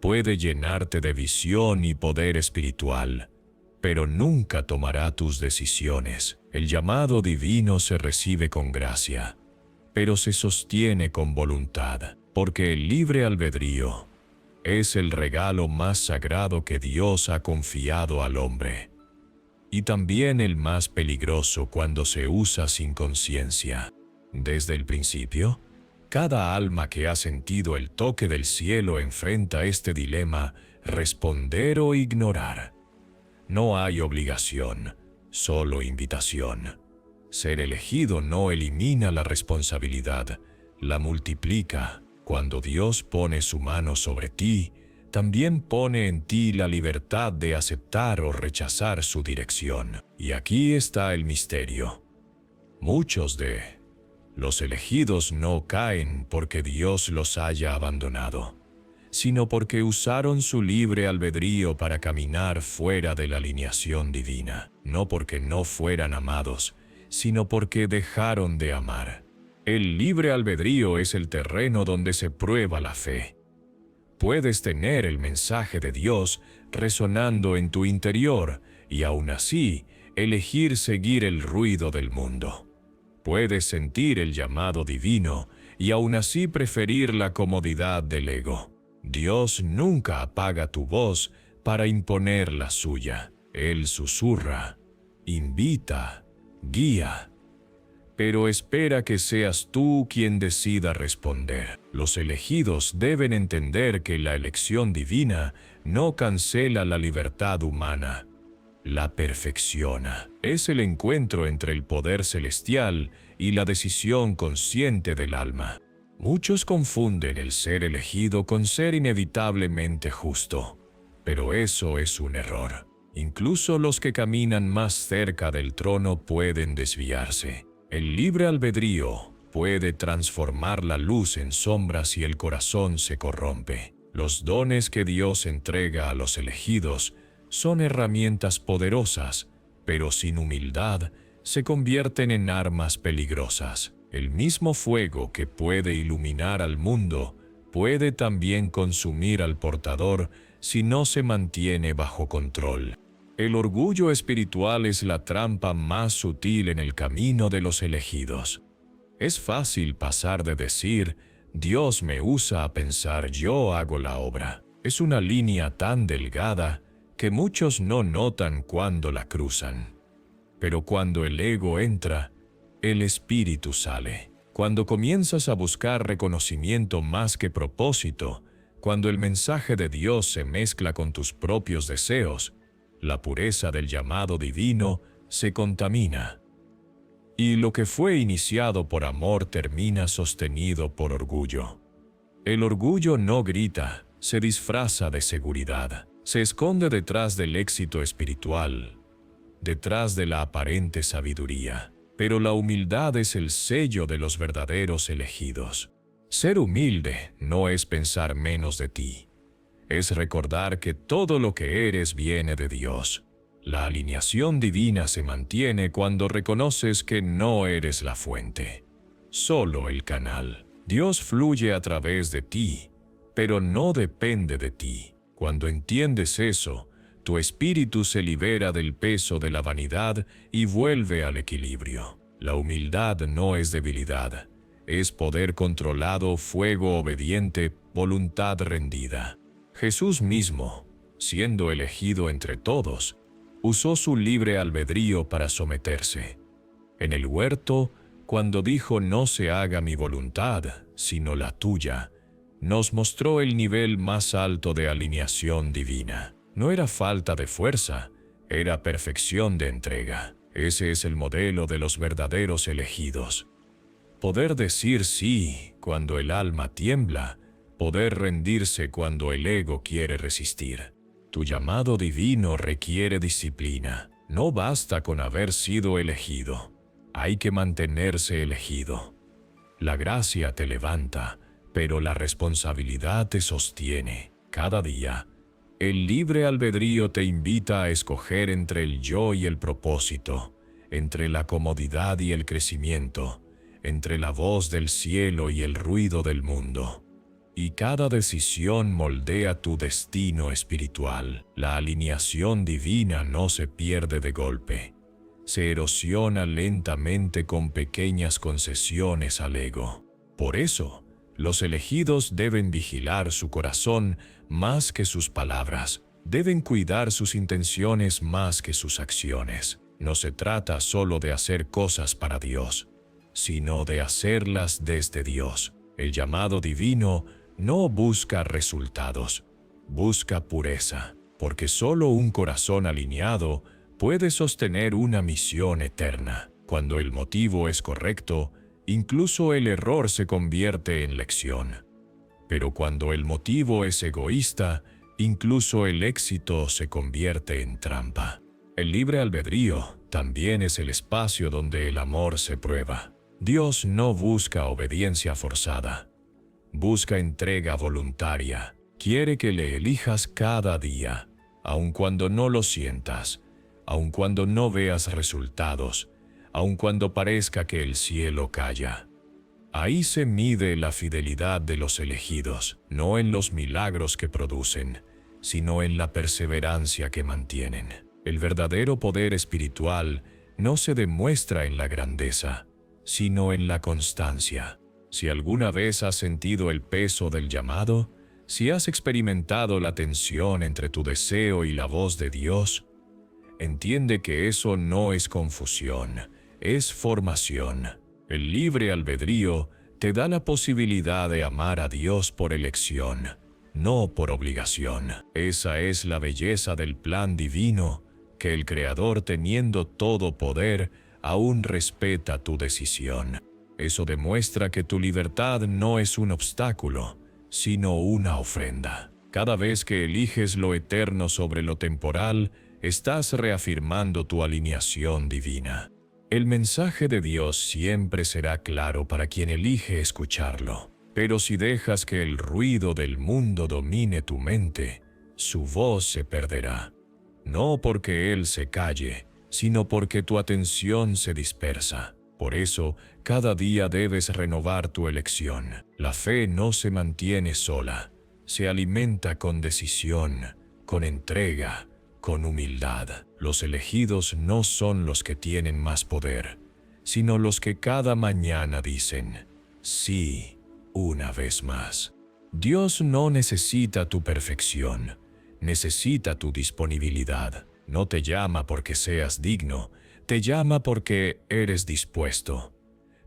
puede llenarte de visión y poder espiritual, pero nunca tomará tus decisiones. El llamado divino se recibe con gracia, pero se sostiene con voluntad, porque el libre albedrío es el regalo más sagrado que Dios ha confiado al hombre, y también el más peligroso cuando se usa sin conciencia. Desde el principio, cada alma que ha sentido el toque del cielo enfrenta este dilema: responder o ignorar. No hay obligación, solo invitación. Ser elegido no elimina la responsabilidad, la multiplica. Cuando Dios pone su mano sobre ti, también pone en ti la libertad de aceptar o rechazar su dirección. Y aquí está el misterio. Muchos de los elegidos no caen porque Dios los haya abandonado, sino porque usaron su libre albedrío para caminar fuera de la alineación divina. No porque no fueran amados, sino porque dejaron de amar. El libre albedrío es el terreno donde se prueba la fe. Puedes tener el mensaje de Dios resonando en tu interior y aún así elegir seguir el ruido del mundo. Puedes sentir el llamado divino y aún así preferir la comodidad del ego. Dios nunca apaga tu voz para imponer la suya. Él susurra, invita, guía, pero espera que seas tú quien decida responder. Los elegidos deben entender que la elección divina no cancela la libertad humana, la perfecciona. Es el encuentro entre el poder celestial y la decisión consciente del alma. Muchos confunden el ser elegido con ser inevitablemente justo, pero eso es un error. Incluso los que caminan más cerca del trono pueden desviarse. El libre albedrío puede transformar la luz en sombras y el corazón se corrompe. Los dones que Dios entrega a los elegidos son herramientas poderosas, pero sin humildad se convierten en armas peligrosas. El mismo fuego que puede iluminar al mundo puede también consumir al portador si no se mantiene bajo control. El orgullo espiritual es la trampa más sutil en el camino de los elegidos. Es fácil pasar de decir, Dios me usa, a pensar, yo hago la obra. Es una línea tan delgada que muchos no notan cuando la cruzan. Pero cuando el ego entra, el espíritu sale. Cuando comienzas a buscar reconocimiento más que propósito, Cuando el mensaje de Dios se mezcla con tus propios deseos, la pureza del llamado divino se contamina. Y lo que fue iniciado por amor termina sostenido por orgullo. El orgullo no grita, se disfraza de seguridad, se esconde detrás del éxito espiritual, detrás de la aparente sabiduría. Pero la humildad es el sello de los verdaderos elegidos. Ser humilde no es pensar menos de ti. Es recordar que todo lo que eres viene de Dios. La alineación divina se mantiene cuando reconoces que no eres la fuente, solo el canal. Dios fluye a través de ti, pero no depende de ti. Cuando entiendes eso, tu espíritu se libera del peso de la vanidad y vuelve al equilibrio. La humildad no es debilidad, es poder controlado, fuego obediente, voluntad rendida. Jesús mismo, siendo elegido entre todos, usó su libre albedrío para someterse. En el huerto, cuando dijo «No se haga mi voluntad, sino la tuya», nos mostró el nivel más alto de alineación divina. No era falta de fuerza, era perfección de entrega. Ese es el modelo de los verdaderos elegidos. Poder decir sí cuando el alma tiembla, poder rendirse cuando el ego quiere resistir. Tu llamado divino requiere disciplina. No basta con haber sido elegido. Hay que mantenerse elegido. La gracia te levanta, pero la responsabilidad te sostiene. Cada día, el libre albedrío te invita a escoger entre el yo y el propósito, entre la comodidad y el crecimiento, entre la voz del cielo y el ruido del mundo. Y cada decisión moldea tu destino espiritual. La alineación divina no se pierde de golpe. Se erosiona lentamente con pequeñas concesiones al ego. Por eso, los elegidos deben vigilar su corazón más que sus palabras. Deben cuidar sus intenciones más que sus acciones. No se trata solo de hacer cosas para Dios, sino de hacerlas desde Dios. El llamado divino no busca resultados, busca pureza, porque solo un corazón alineado puede sostener una misión eterna. Cuando el motivo es correcto, incluso el error se convierte en lección. Pero cuando el motivo es egoísta, incluso el éxito se convierte en trampa. El libre albedrío también es el espacio donde el amor se prueba. Dios no busca obediencia forzada, busca entrega voluntaria. Quiere que le elijas cada día, aun cuando no lo sientas, aun cuando no veas resultados, aun cuando parezca que el cielo calla. Ahí se mide la fidelidad de los elegidos, no en los milagros que producen, sino en la perseverancia que mantienen. El verdadero poder espiritual no se demuestra en la grandeza, sino en la constancia. Si alguna vez has sentido el peso del llamado, si has experimentado la tensión entre tu deseo y la voz de Dios, entiende que eso no es confusión, es formación. El libre albedrío te da la posibilidad de amar a Dios por elección, no por obligación. Esa es la belleza del plan divino, que el Creador, teniendo todo poder, aún respeta tu decisión. Eso demuestra que tu libertad no es un obstáculo, sino una ofrenda. Cada vez que eliges lo eterno sobre lo temporal, estás reafirmando tu alineación divina. El mensaje de Dios siempre será claro para quien elige escucharlo. Pero si dejas que el ruido del mundo domine tu mente, su voz se perderá. No porque Él se calle, sino porque tu atención se dispersa. Por eso, cada día debes renovar tu elección. La fe no se mantiene sola, se alimenta con decisión, con entrega, con humildad. Los elegidos no son los que tienen más poder, sino los que cada mañana dicen sí una vez más. Dios no necesita tu perfección, necesita tu disponibilidad. No te llama porque seas digno, te llama porque eres dispuesto.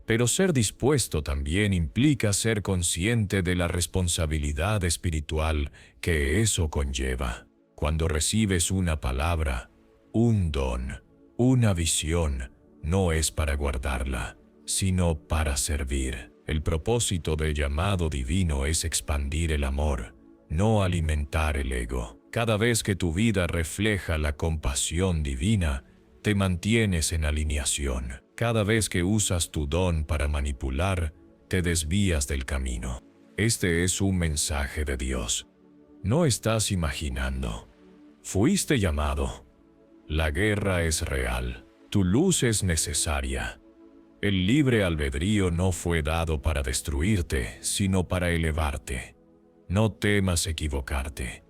Pero ser dispuesto también implica ser consciente de la responsabilidad espiritual que eso conlleva. Cuando recibes una palabra, un don, una visión, no es para guardarla, sino para servir. El propósito del llamado divino es expandir el amor, no alimentar el ego. Cada vez que tu vida refleja la compasión divina, te mantienes en alineación. Cada vez que usas tu don para manipular, te desvías del camino. Este es un mensaje de Dios. No estás imaginando. Fuiste llamado. La guerra es real. Tu luz es necesaria. El libre albedrío no fue dado para destruirte, sino para elevarte. No temas equivocarte.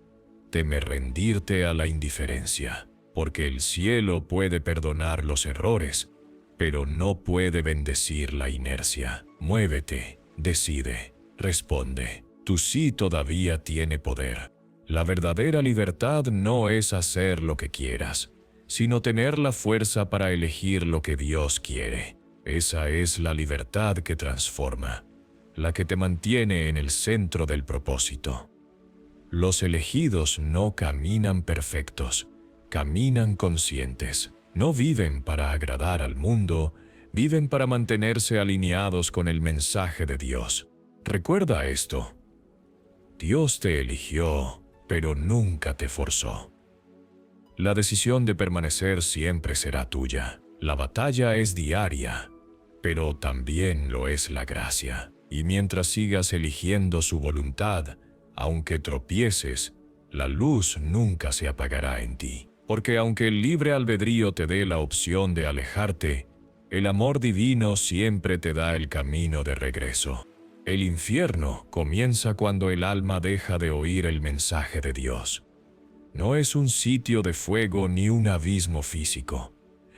Teme rendirte a la indiferencia, porque el cielo puede perdonar los errores, pero no puede bendecir la inercia. Muévete, decide, responde. Tu sí todavía tiene poder. La verdadera libertad no es hacer lo que quieras, sino tener la fuerza para elegir lo que Dios quiere. Esa es la libertad que transforma, la que te mantiene en el centro del propósito. Los elegidos no caminan perfectos, caminan conscientes. No viven para agradar al mundo, viven para mantenerse alineados con el mensaje de Dios. Recuerda esto. Dios te eligió, pero nunca te forzó. La decisión de permanecer siempre será tuya. La batalla es diaria, pero también lo es la gracia. Y mientras sigas eligiendo su voluntad, aunque tropieces, la luz nunca se apagará en ti. Porque aunque el libre albedrío te dé la opción de alejarte, el amor divino siempre te da el camino de regreso. El infierno comienza cuando el alma deja de oír el mensaje de Dios. No es un sitio de fuego ni un abismo físico.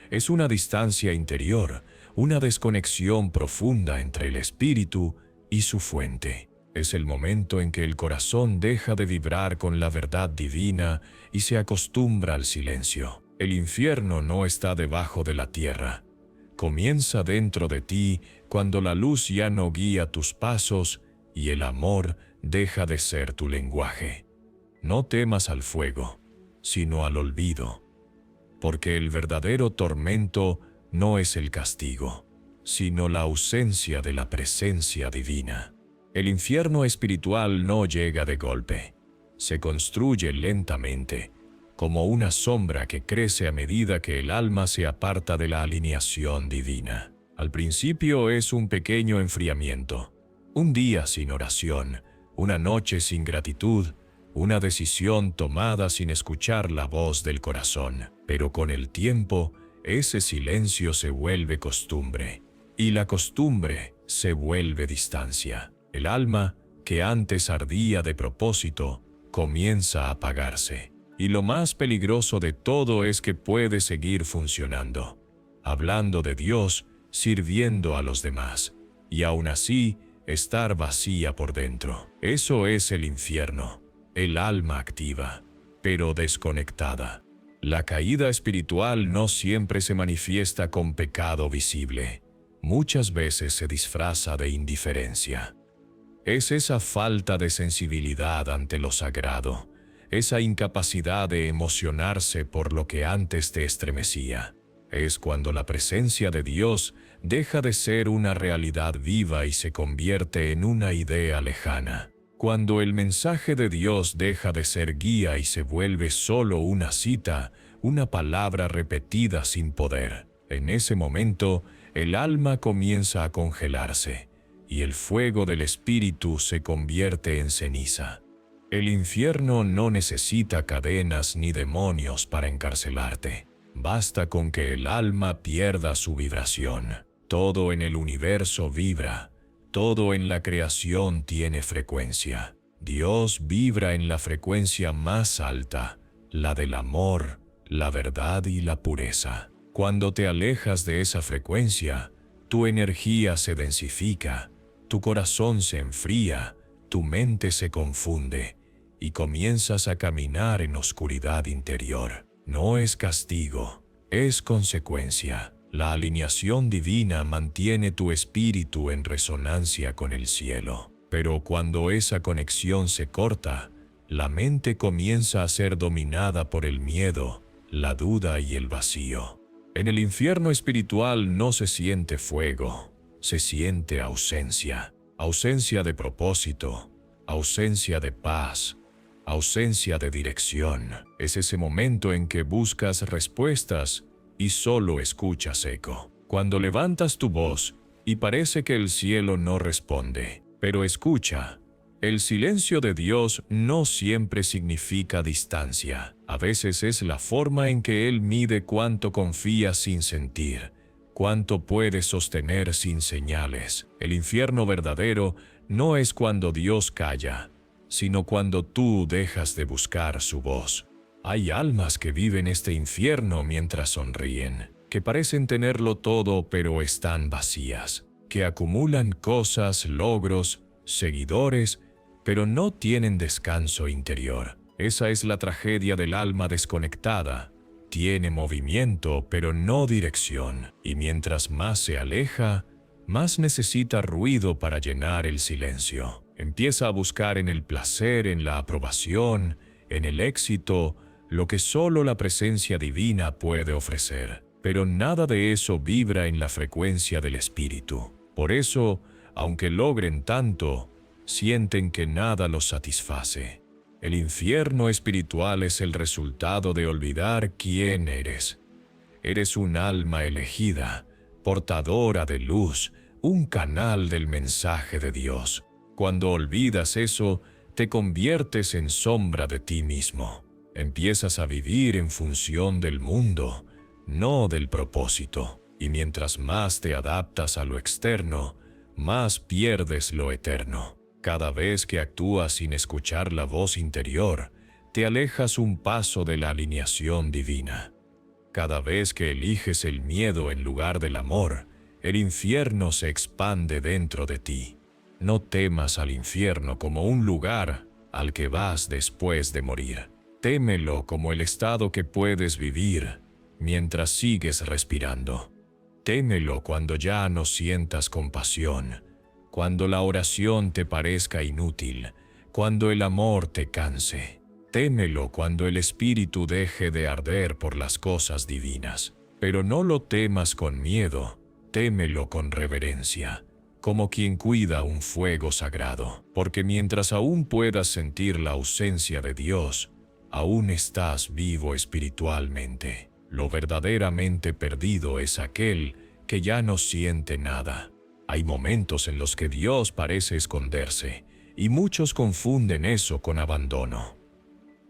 Es una distancia interior, una desconexión profunda entre el espíritu y su fuente. Es el momento en que el corazón deja de vibrar con la verdad divina y se acostumbra al silencio. El infierno no está debajo de la tierra. Comienza dentro de ti cuando la luz ya no guía tus pasos y el amor deja de ser tu lenguaje. No temas al fuego, sino al olvido, porque el verdadero tormento no es el castigo, sino la ausencia de la presencia divina. El infierno espiritual no llega de golpe. Se construye lentamente, como una sombra que crece a medida que el alma se aparta de la alineación divina. Al principio es un pequeño enfriamiento, un día sin oración, una noche sin gratitud, una decisión tomada sin escuchar la voz del corazón. Pero con el tiempo, ese silencio se vuelve costumbre, y la costumbre se vuelve distancia. El alma, que antes ardía de propósito, comienza a apagarse. Y lo más peligroso de todo es que puede seguir funcionando, hablando de Dios, sirviendo a los demás, y aún así estar vacía por dentro. Eso es el infierno, el alma activa, pero desconectada. La caída espiritual no siempre se manifiesta con pecado visible. Muchas veces se disfraza de indiferencia. Es esa falta de sensibilidad ante lo sagrado, esa incapacidad de emocionarse por lo que antes te estremecía. Es cuando la presencia de Dios deja de ser una realidad viva y se convierte en una idea lejana. Cuando el mensaje de Dios deja de ser guía y se vuelve solo una cita, una palabra repetida sin poder. En ese momento, el alma comienza a congelarse y el fuego del espíritu se convierte en ceniza. El infierno no necesita cadenas ni demonios para encarcelarte. Basta con que el alma pierda su vibración. Todo en el universo vibra. Todo en la creación tiene frecuencia. Dios vibra en la frecuencia más alta, la del amor, la verdad y la pureza. Cuando te alejas de esa frecuencia, tu energía se densifica, tu corazón se enfría, tu mente se confunde y comienzas a caminar en oscuridad interior. No es castigo, es consecuencia. La alineación divina mantiene tu espíritu en resonancia con el cielo. Pero cuando esa conexión se corta, la mente comienza a ser dominada por el miedo, la duda y el vacío. En el infierno espiritual no se siente fuego, se siente ausencia. Ausencia de propósito, ausencia de paz, ausencia de dirección. Es ese momento en que buscas respuestas y solo escuchas eco. Cuando levantas tu voz y parece que el cielo no responde, pero escucha. El silencio de Dios no siempre significa distancia. A veces es la forma en que Él mide cuánto confías sin sentir, cuánto puedes sostener sin señales. El infierno verdadero no es cuando Dios calla, sino cuando tú dejas de buscar su voz. Hay almas que viven este infierno mientras sonríen, que parecen tenerlo todo pero están vacías, que acumulan cosas, logros, seguidores, pero no tienen descanso interior. Esa es la tragedia del alma desconectada. Tiene movimiento, pero no dirección, y mientras más se aleja, más necesita ruido para llenar el silencio. Empieza a buscar en el placer, en la aprobación, en el éxito, lo que solo la presencia divina puede ofrecer. Pero nada de eso vibra en la frecuencia del espíritu. Por eso, aunque logren tanto, sienten que nada los satisface. El infierno espiritual es el resultado de olvidar quién eres. Eres un alma elegida, portadora de luz, un canal del mensaje de Dios. Cuando olvidas eso, te conviertes en sombra de ti mismo. Empiezas a vivir en función del mundo, no del propósito. Y mientras más te adaptas a lo externo, más pierdes lo eterno. Cada vez que actúas sin escuchar la voz interior, te alejas un paso de la alineación divina. Cada vez que eliges el miedo en lugar del amor, el infierno se expande dentro de ti. No temas al infierno como un lugar al que vas después de morir. Témelo como el estado que puedes vivir mientras sigues respirando. Témelo cuando ya no sientas compasión, cuando la oración te parezca inútil, cuando el amor te canse. Témelo cuando el espíritu deje de arder por las cosas divinas. Pero no lo temas con miedo, témelo con reverencia, como quien cuida un fuego sagrado. Porque mientras aún puedas sentir la ausencia de Dios, aún estás vivo espiritualmente. Lo verdaderamente perdido es aquel que ya no siente nada. Hay momentos en los que Dios parece esconderse, y muchos confunden eso con abandono.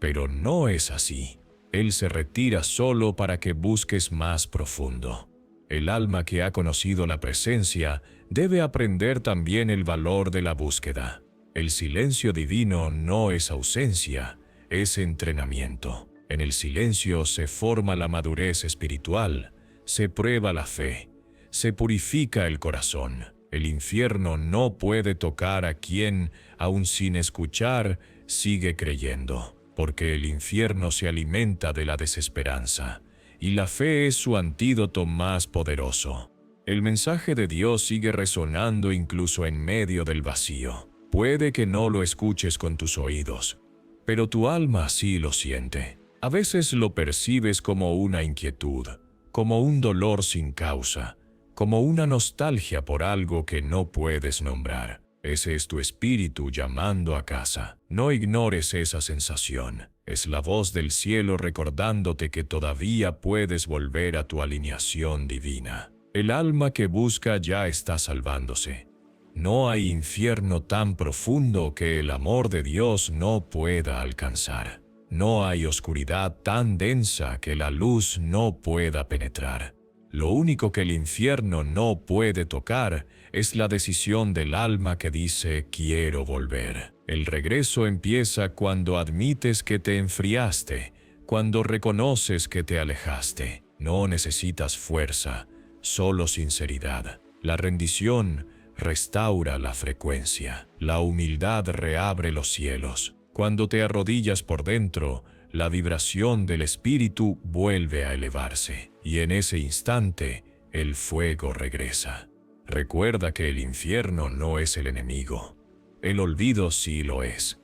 Pero no es así. Él se retira solo para que busques más profundo. El alma que ha conocido la presencia debe aprender también el valor de la búsqueda. El silencio divino no es ausencia, es entrenamiento. En el silencio se forma la madurez espiritual, se prueba la fe, se purifica el corazón. El infierno no puede tocar a quien, aun sin escuchar, sigue creyendo, porque el infierno se alimenta de la desesperanza, y la fe es su antídoto más poderoso. El mensaje de Dios sigue resonando incluso en medio del vacío. Puede que no lo escuches con tus oídos, pero tu alma sí lo siente. A veces lo percibes como una inquietud, como un dolor sin causa, como una nostalgia por algo que no puedes nombrar. Ese es tu espíritu llamando a casa. No ignores esa sensación. Es la voz del cielo recordándote que todavía puedes volver a tu alineación divina. El alma que busca ya está salvándose. No hay infierno tan profundo que el amor de Dios no pueda alcanzar. No hay oscuridad tan densa que la luz no pueda penetrar. Lo único que el infierno no puede tocar es la decisión del alma que dice «quiero volver». El regreso empieza cuando admites que te enfriaste, cuando reconoces que te alejaste. No necesitas fuerza, solo sinceridad. La rendición restaura la frecuencia. La humildad reabre los cielos. Cuando te arrodillas por dentro, la vibración del espíritu vuelve a elevarse. Y en ese instante, el fuego regresa. Recuerda que el infierno no es el enemigo. El olvido sí lo es.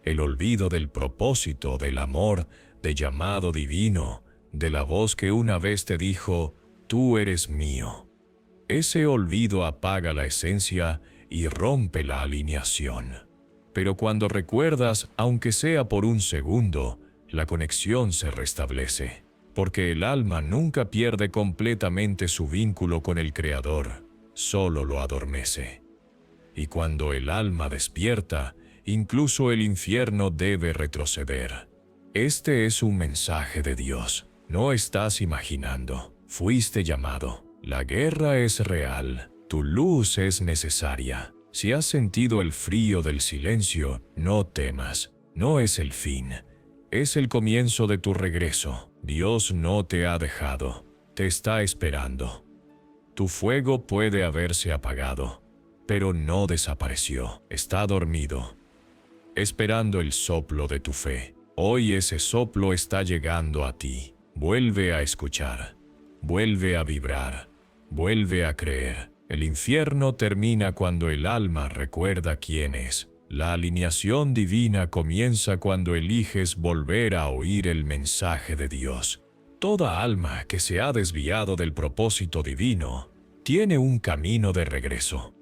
El olvido del propósito, del amor, del llamado divino, de la voz que una vez te dijo, tú eres mío. Ese olvido apaga la esencia y rompe la alineación. Pero cuando recuerdas, aunque sea por un segundo, la conexión se restablece, porque el alma nunca pierde completamente su vínculo con el Creador, solo lo adormece. Y cuando el alma despierta, incluso el infierno debe retroceder. Este es un mensaje de Dios. No estás imaginando. Fuiste llamado. La guerra es real. Tu luz es necesaria. Si has sentido el frío del silencio, no temas. No es el fin. Es el comienzo de tu regreso. Dios no te ha dejado. Te está esperando. Tu fuego puede haberse apagado, pero no desapareció. Está dormido, esperando el soplo de tu fe. Hoy ese soplo está llegando a ti. Vuelve a escuchar. Vuelve a vibrar. Vuelve a creer. El infierno termina cuando el alma recuerda quién es. La alineación divina comienza cuando eliges volver a oír el mensaje de Dios. Toda alma que se ha desviado del propósito divino tiene un camino de regreso.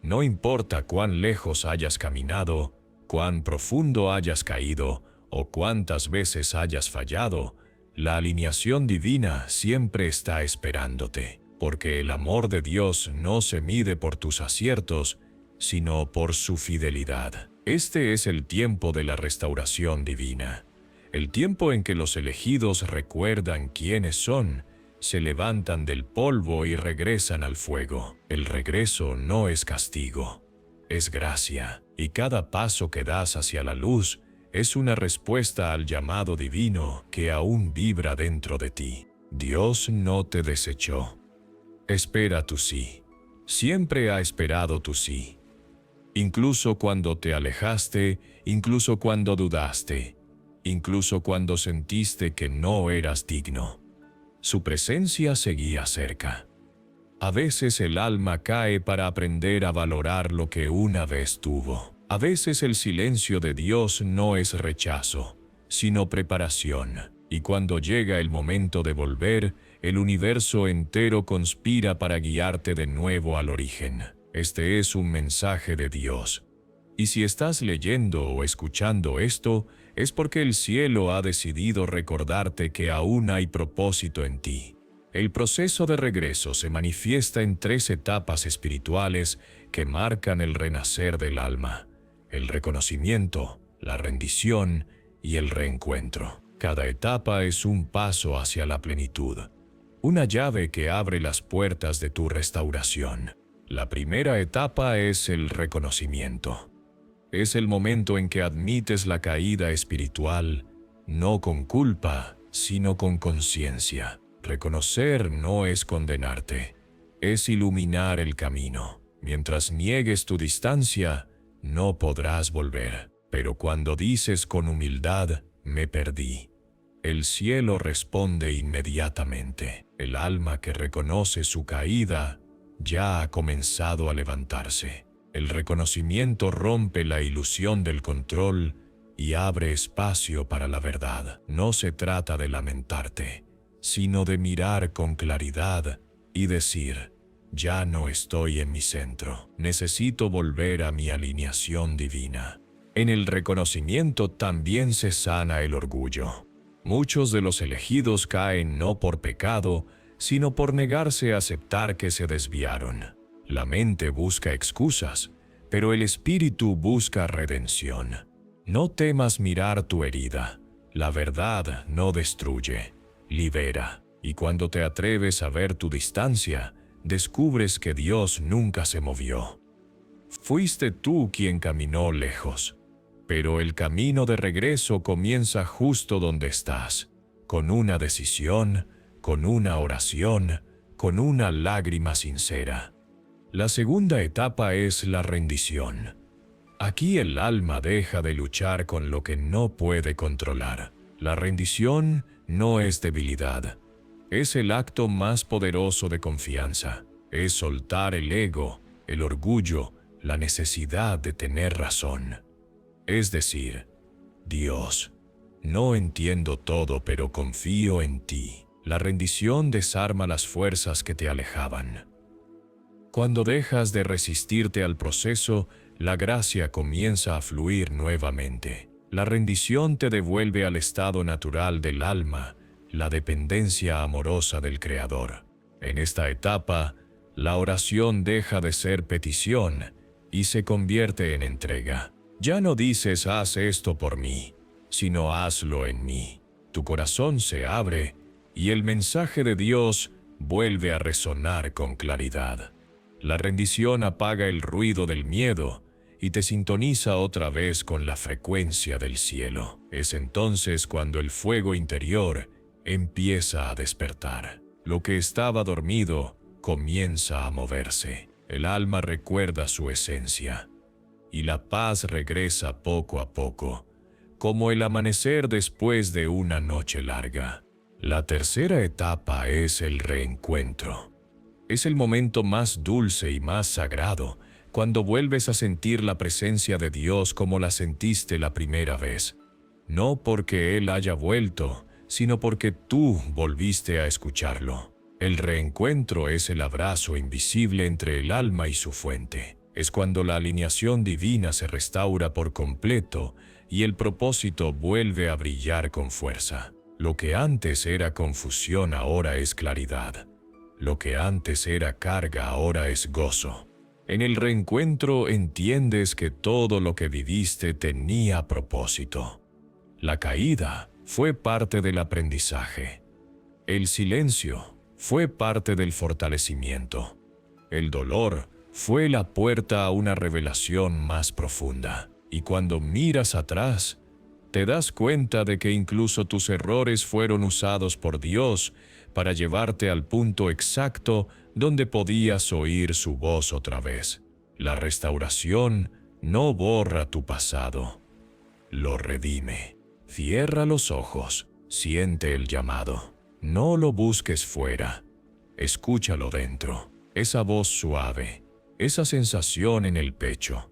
No importa cuán lejos hayas caminado, cuán profundo hayas caído o cuántas veces hayas fallado, la alineación divina siempre está esperándote, porque el amor de Dios no se mide por tus aciertos, sino por su fidelidad. Este es el tiempo de la restauración divina, el tiempo en que los elegidos recuerdan quiénes son, se levantan del polvo y regresan al fuego. El regreso no es castigo, es gracia, y cada paso que das hacia la luz es una respuesta al llamado divino que aún vibra dentro de ti. Dios no te desechó. Espera tu sí. Siempre ha esperado tu sí. Incluso cuando te alejaste, incluso cuando dudaste, incluso cuando sentiste que no eras digno. Su presencia seguía cerca. A veces el alma cae para aprender a valorar lo que una vez tuvo. A veces el silencio de Dios no es rechazo, sino preparación. Y cuando llega el momento de volver, el universo entero conspira para guiarte de nuevo al origen. Este es un mensaje de Dios. Y si estás leyendo o escuchando esto, es porque el cielo ha decidido recordarte que aún hay propósito en ti. El proceso de regreso se manifiesta en 3 etapas espirituales que marcan el renacer del alma: el reconocimiento, la rendición y el reencuentro. Cada etapa es un paso hacia la plenitud, una llave que abre las puertas de tu restauración. La primera etapa es el reconocimiento. Es el momento en que admites la caída espiritual, no con culpa, sino con conciencia. Reconocer no es condenarte, es iluminar el camino. Mientras niegues tu distancia, no podrás volver. Pero cuando dices con humildad, me perdí, el cielo responde inmediatamente. El alma que reconoce su caída ya ha comenzado a levantarse. El reconocimiento rompe la ilusión del control y abre espacio para la verdad. No se trata de lamentarte, sino de mirar con claridad y decir, ya no estoy en mi centro. Necesito volver a mi alineación divina. En el reconocimiento también se sana el orgullo. Muchos de los elegidos caen no por pecado, sino por negarse a aceptar que se desviaron. La mente busca excusas, pero el espíritu busca redención. No temas mirar tu herida. La verdad no destruye, libera. Y cuando te atreves a ver tu distancia, descubres que Dios nunca se movió. Fuiste tú quien caminó lejos, pero el camino de regreso comienza justo donde estás, con una decisión, con una oración, con una lágrima sincera. La segunda etapa es la rendición. Aquí el alma deja de luchar con lo que no puede controlar. La rendición no es debilidad, es el acto más poderoso de confianza. Es soltar el ego, el orgullo, la necesidad de tener razón. Es decir, Dios, no entiendo todo, pero confío en ti. La rendición desarma las fuerzas que te alejaban. Cuando dejas de resistirte al proceso, la gracia comienza a fluir nuevamente. La rendición te devuelve al estado natural del alma, la dependencia amorosa del Creador. En esta etapa, la oración deja de ser petición y se convierte en entrega. Ya no dices haz esto por mí, sino hazlo en mí. Tu corazón se abre y el mensaje de Dios vuelve a resonar con claridad. La rendición apaga el ruido del miedo y te sintoniza otra vez con la frecuencia del cielo. Es entonces cuando el fuego interior empieza a despertar. Lo que estaba dormido comienza a moverse. El alma recuerda su esencia y la paz regresa poco a poco, como el amanecer después de una noche larga. La tercera etapa es el reencuentro. Es el momento más dulce y más sagrado, cuando vuelves a sentir la presencia de Dios como la sentiste la primera vez. No porque Él haya vuelto, sino porque tú volviste a escucharlo. El reencuentro es el abrazo invisible entre el alma y su fuente. Es cuando la alineación divina se restaura por completo y el propósito vuelve a brillar con fuerza. Lo que antes era confusión ahora es claridad. Lo que antes era carga ahora es gozo. En el reencuentro entiendes que todo lo que viviste tenía propósito. La caída fue parte del aprendizaje. El silencio fue parte del fortalecimiento. El dolor fue la puerta a una revelación más profunda. Y cuando miras atrás, te das cuenta de que incluso tus errores fueron usados por Dios para llevarte al punto exacto donde podías oír su voz otra vez. La restauración no borra tu pasado, lo redime. Cierra los ojos, siente el llamado. No lo busques fuera, escúchalo dentro. Esa voz suave, esa sensación en el pecho,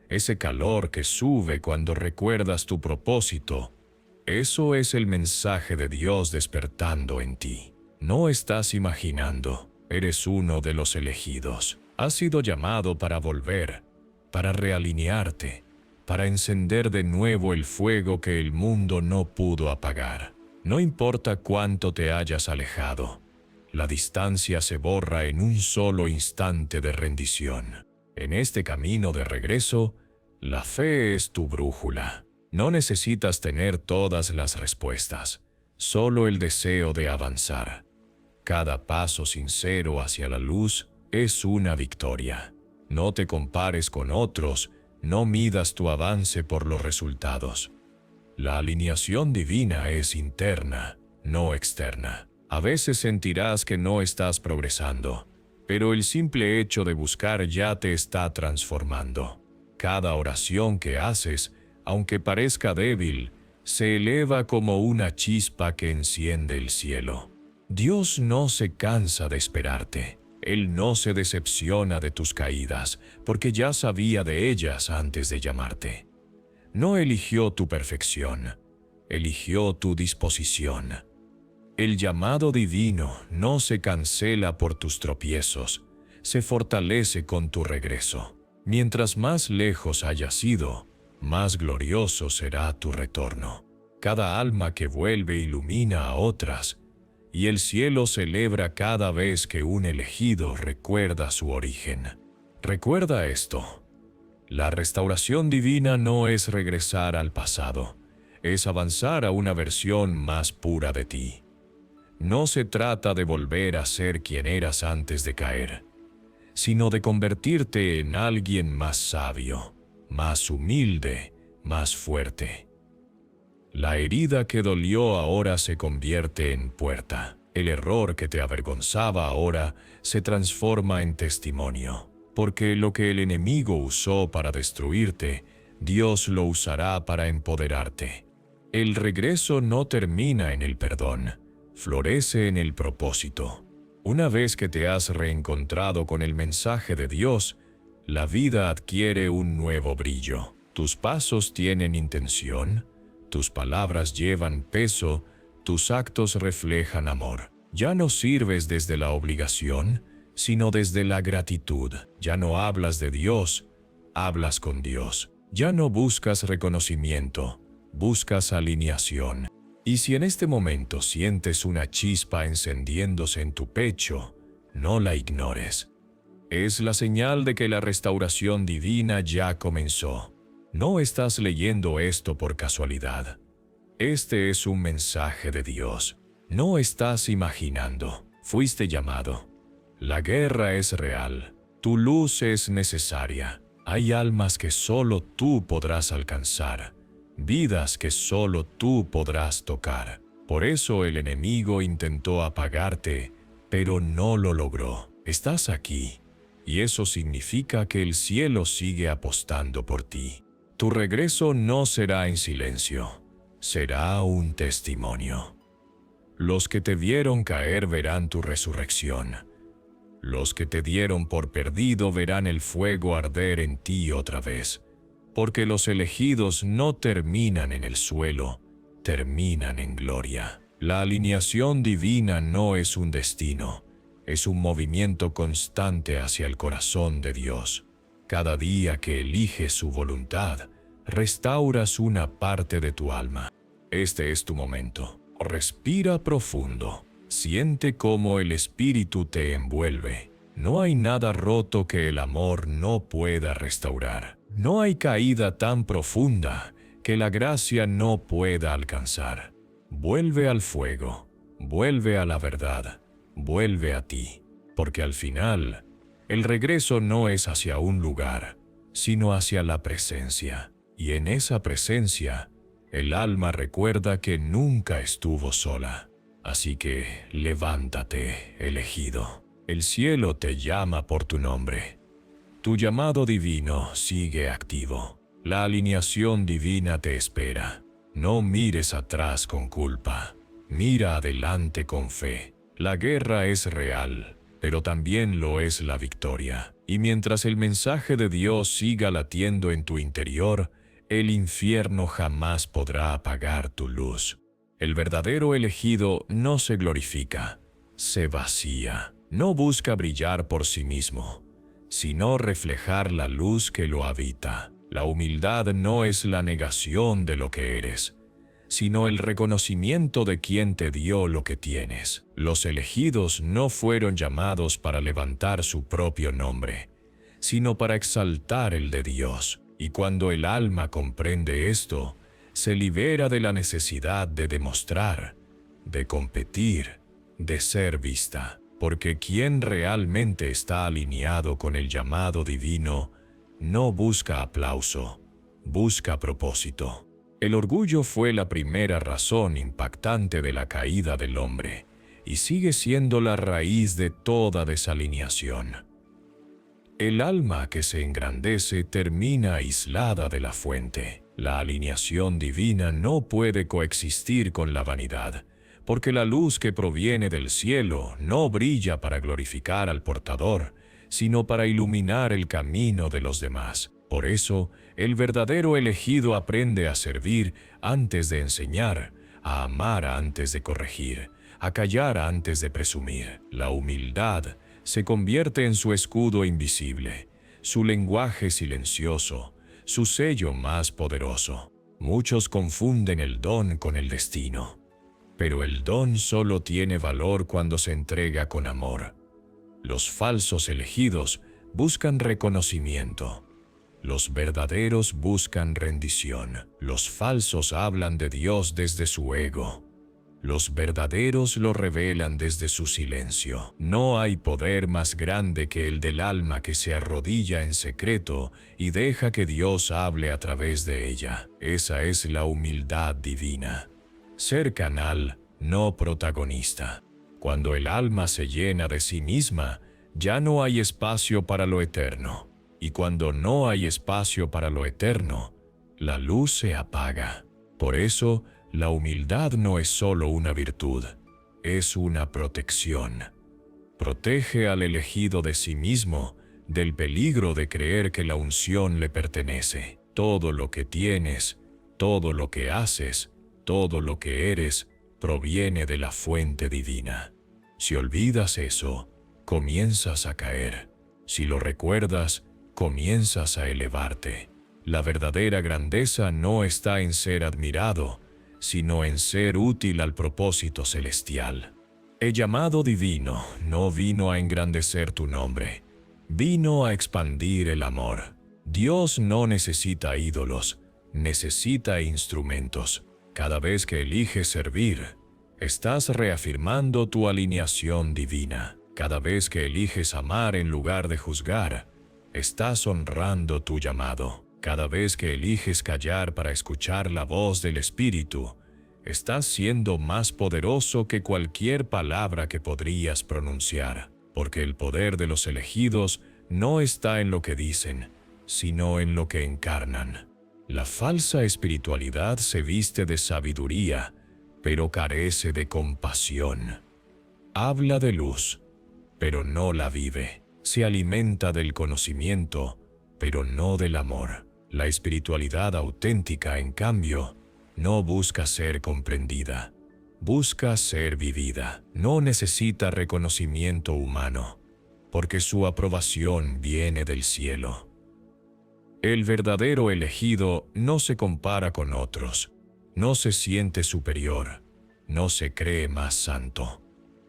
ese calor que sube cuando recuerdas tu propósito, eso es el mensaje de Dios despertando en ti. No estás imaginando, eres uno de los elegidos. Has sido llamado para volver, para realinearte, para encender de nuevo el fuego que el mundo no pudo apagar. No importa cuánto te hayas alejado, la distancia se borra en un solo instante de rendición. En este camino de regreso, la fe es tu brújula. No necesitas tener todas las respuestas, solo el deseo de avanzar. Cada paso sincero hacia la luz es una victoria. No te compares con otros, no midas tu avance por los resultados. La alineación divina es interna, no externa. A veces sentirás que no estás progresando, pero el simple hecho de buscar ya te está transformando. Cada oración que haces, aunque parezca débil, se eleva como una chispa que enciende el cielo. Dios no se cansa de esperarte. Él no se decepciona de tus caídas, porque ya sabía de ellas antes de llamarte. No eligió tu perfección, eligió tu disposición. El llamado divino no se cancela por tus tropiezos, se fortalece con tu regreso. Mientras más lejos hayas ido, más glorioso será tu retorno. Cada alma que vuelve ilumina a otras, y el cielo celebra cada vez que un elegido recuerda su origen. Recuerda esto: la restauración divina no es regresar al pasado, es avanzar a una versión más pura de ti. No se trata de volver a ser quien eras antes de caer, sino de convertirte en alguien más sabio, más humilde, más fuerte. La herida que dolió ahora se convierte en puerta. El error que te avergonzaba ahora se transforma en testimonio. Porque lo que el enemigo usó para destruirte, Dios lo usará para empoderarte. El regreso no termina en el perdón, florece en el propósito. Una vez que te has reencontrado con el mensaje de Dios, la vida adquiere un nuevo brillo. Tus pasos tienen intención, tus palabras llevan peso, tus actos reflejan amor. Ya no sirves desde la obligación, sino desde la gratitud. Ya no hablas de Dios, hablas con Dios. Ya no buscas reconocimiento, buscas alineación. Y si en este momento sientes una chispa encendiéndose en tu pecho, no la ignores. Es la señal de que la restauración divina ya comenzó. No estás leyendo esto por casualidad. Este es un mensaje de Dios. No estás imaginando. Fuiste llamado. La guerra es real. Tu luz es necesaria. Hay almas que solo tú podrás alcanzar. Vidas que solo tú podrás tocar. Por eso el enemigo intentó apagarte, pero no lo logró. Estás aquí, y eso significa que el cielo sigue apostando por ti. Tu regreso no será en silencio, será un testimonio. Los que te vieron caer verán tu resurrección. Los que te dieron por perdido verán el fuego arder en ti otra vez. Porque los elegidos no terminan en el suelo, terminan en gloria. La alineación divina no es un destino, es un movimiento constante hacia el corazón de Dios. Cada día que eliges su voluntad, restauras una parte de tu alma. Este es tu momento. Respira profundo. Siente cómo el Espíritu te envuelve. No hay nada roto que el amor no pueda restaurar. No hay caída tan profunda que la gracia no pueda alcanzar. Vuelve al fuego, vuelve a la verdad, vuelve a ti. Porque al final, el regreso no es hacia un lugar, sino hacia la presencia. Y en esa presencia, el alma recuerda que nunca estuvo sola. Así que levántate, elegido. El cielo te llama por tu nombre. Tu llamado divino sigue activo. La alineación divina te espera. No mires atrás con culpa. Mira adelante con fe. La guerra es real, pero también lo es la victoria. Y mientras el mensaje de Dios siga latiendo en tu interior, el infierno jamás podrá apagar tu luz. El verdadero elegido no se glorifica, se vacía. No busca brillar por sí mismo, sino reflejar la luz que lo habita. La humildad no es la negación de lo que eres, sino el reconocimiento de quien te dio lo que tienes. Los elegidos no fueron llamados para levantar su propio nombre, sino para exaltar el de Dios. Y cuando el alma comprende esto, se libera de la necesidad de demostrar, de competir, de ser vista. Porque quien realmente está alineado con el llamado divino, no busca aplauso, busca propósito. El orgullo fue la primera razón impactante de la caída del hombre, y sigue siendo la raíz de toda desalineación. El alma que se engrandece termina aislada de la fuente. La alineación divina no puede coexistir con la vanidad, porque la luz que proviene del cielo no brilla para glorificar al portador, sino para iluminar el camino de los demás. Por eso, el verdadero elegido aprende a servir antes de enseñar, a amar antes de corregir, a callar antes de presumir. La humildad se convierte en su escudo invisible, su lenguaje silencioso, su sello más poderoso. Muchos confunden el don con el destino, pero el don solo tiene valor cuando se entrega con amor. Los falsos elegidos buscan reconocimiento. Los verdaderos buscan rendición. Los falsos hablan de Dios desde su ego. Los verdaderos lo revelan desde su silencio. No hay poder más grande que el del alma que se arrodilla en secreto y deja que Dios hable a través de ella. Esa es la humildad divina. Ser canal, no protagonista. Cuando el alma se llena de sí misma, ya no hay espacio para lo eterno. Y cuando no hay espacio para lo eterno, la luz se apaga. Por eso, la humildad no es solo una virtud, es una protección. Protege al elegido de sí mismo, del peligro de creer que la unción le pertenece. Todo lo que tienes, todo lo que haces, todo lo que eres, proviene de la fuente divina. Si olvidas eso, comienzas a caer. Si lo recuerdas, comienzas a elevarte. La verdadera grandeza no está en ser admirado, sino en ser útil al propósito celestial. El llamado divino no vino a engrandecer tu nombre, vino a expandir el amor. Dios no necesita ídolos, necesita instrumentos. Cada vez que eliges servir, estás reafirmando tu alineación divina. Cada vez que eliges amar en lugar de juzgar, estás honrando tu llamado. Cada vez que eliges callar para escuchar la voz del Espíritu, estás siendo más poderoso que cualquier palabra que podrías pronunciar, porque el poder de los elegidos no está en lo que dicen, sino en lo que encarnan. La falsa espiritualidad se viste de sabiduría, pero carece de compasión. Habla de luz, pero no la vive. Se alimenta del conocimiento, pero no del amor. La espiritualidad auténtica, en cambio, no busca ser comprendida, busca ser vivida. No necesita reconocimiento humano, porque su aprobación viene del cielo. El verdadero elegido no se compara con otros, no se siente superior, no se cree más santo.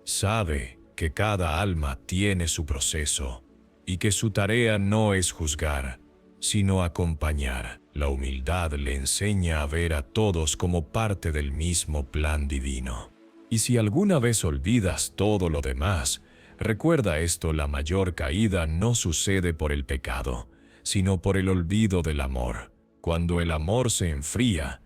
Sabe que cada alma tiene su proceso y que su tarea no es juzgar, sino acompañar. La humildad le enseña a ver a todos como parte del mismo plan divino. Y si alguna vez olvidas todo lo demás, recuerda esto: la mayor caída no sucede por el pecado, sino por el olvido del amor. Cuando el amor se enfría,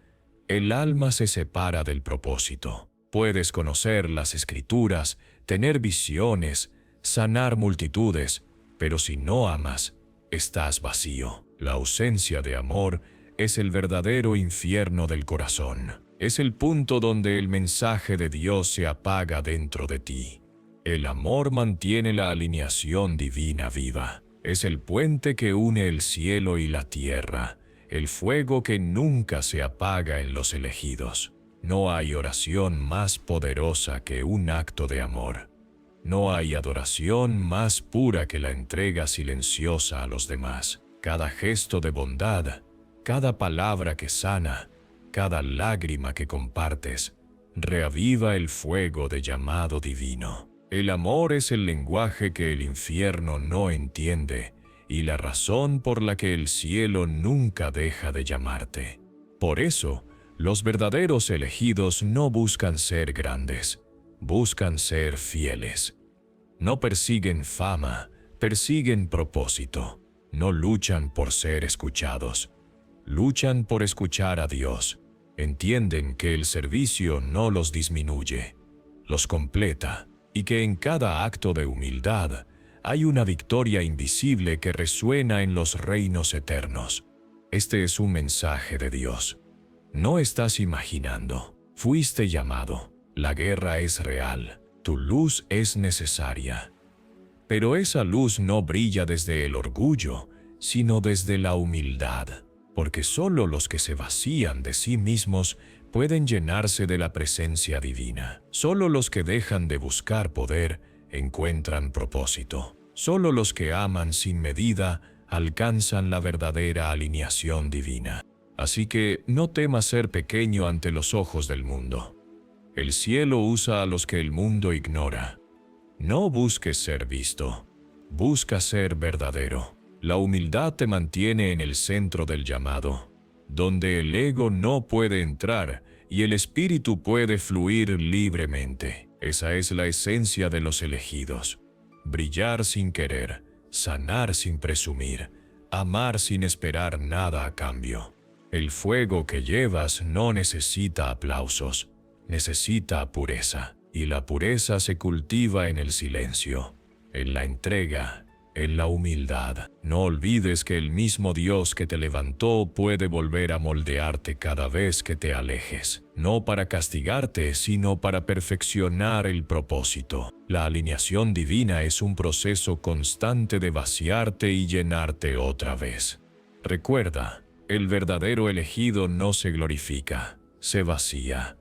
el alma se separa del propósito. Puedes conocer las Escrituras, tener visiones, sanar multitudes, pero si no amas, estás vacío. La ausencia de amor es el verdadero infierno del corazón. Es el punto donde el mensaje de Dios se apaga dentro de ti. El amor mantiene la alineación divina viva. Es el puente que une el cielo y la tierra, el fuego que nunca se apaga en los elegidos. No hay oración más poderosa que un acto de amor. No hay adoración más pura que la entrega silenciosa a los demás. Cada gesto de bondad, cada palabra que sana, cada lágrima que compartes, reaviva el fuego de llamado divino. El amor es el lenguaje que el infierno no entiende y la razón por la que el cielo nunca deja de llamarte. Por eso, los verdaderos elegidos no buscan ser grandes, buscan ser fieles. No persiguen fama, persiguen propósito. No luchan por ser escuchados, luchan por escuchar a Dios. Entienden que el servicio no los disminuye, los completa, y que en cada acto de humildad hay una victoria invisible que resuena en los reinos eternos. Este es un mensaje de Dios. No estás imaginando, fuiste llamado. La guerra es real, tu luz es necesaria. Pero esa luz no brilla desde el orgullo, sino desde la humildad, porque solo los que se vacían de sí mismos pueden llenarse de la presencia divina. Solo los que dejan de buscar poder encuentran propósito. Solo los que aman sin medida alcanzan la verdadera alineación divina. Así que no temas ser pequeño ante los ojos del mundo. El cielo usa a los que el mundo ignora. No busques ser visto, busca ser verdadero. La humildad te mantiene en el centro del llamado, donde el ego no puede entrar y el espíritu puede fluir libremente. Esa es la esencia de los elegidos. Brillar sin querer, sanar sin presumir, amar sin esperar nada a cambio. El fuego que llevas no necesita aplausos, necesita pureza. Y la pureza se cultiva en el silencio, en la entrega, en la humildad. No olvides que el mismo Dios que te levantó puede volver a moldearte cada vez que te alejes, no para castigarte, sino para perfeccionar el propósito. La alineación divina es un proceso constante de vaciarte y llenarte otra vez. Recuerda, el verdadero elegido no se glorifica, se vacía.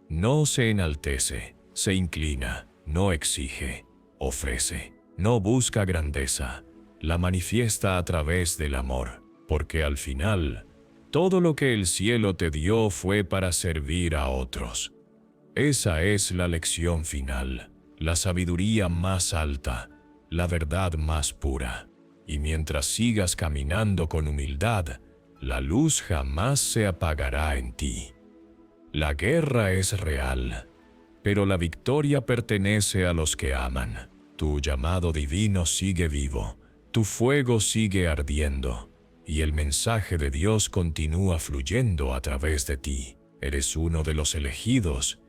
No se enaltece, se inclina, no exige, ofrece. No busca grandeza, la manifiesta a través del amor, porque al final, todo lo que el cielo te dio fue para servir a otros. Esa es la lección final, la sabiduría más alta, la verdad más pura. Y mientras sigas caminando con humildad, la luz jamás se apagará en ti. La guerra es real, pero la victoria pertenece a los que aman. Tu llamado divino sigue vivo, tu fuego sigue ardiendo, y el mensaje de Dios continúa fluyendo a través de ti. Eres uno de los elegidos,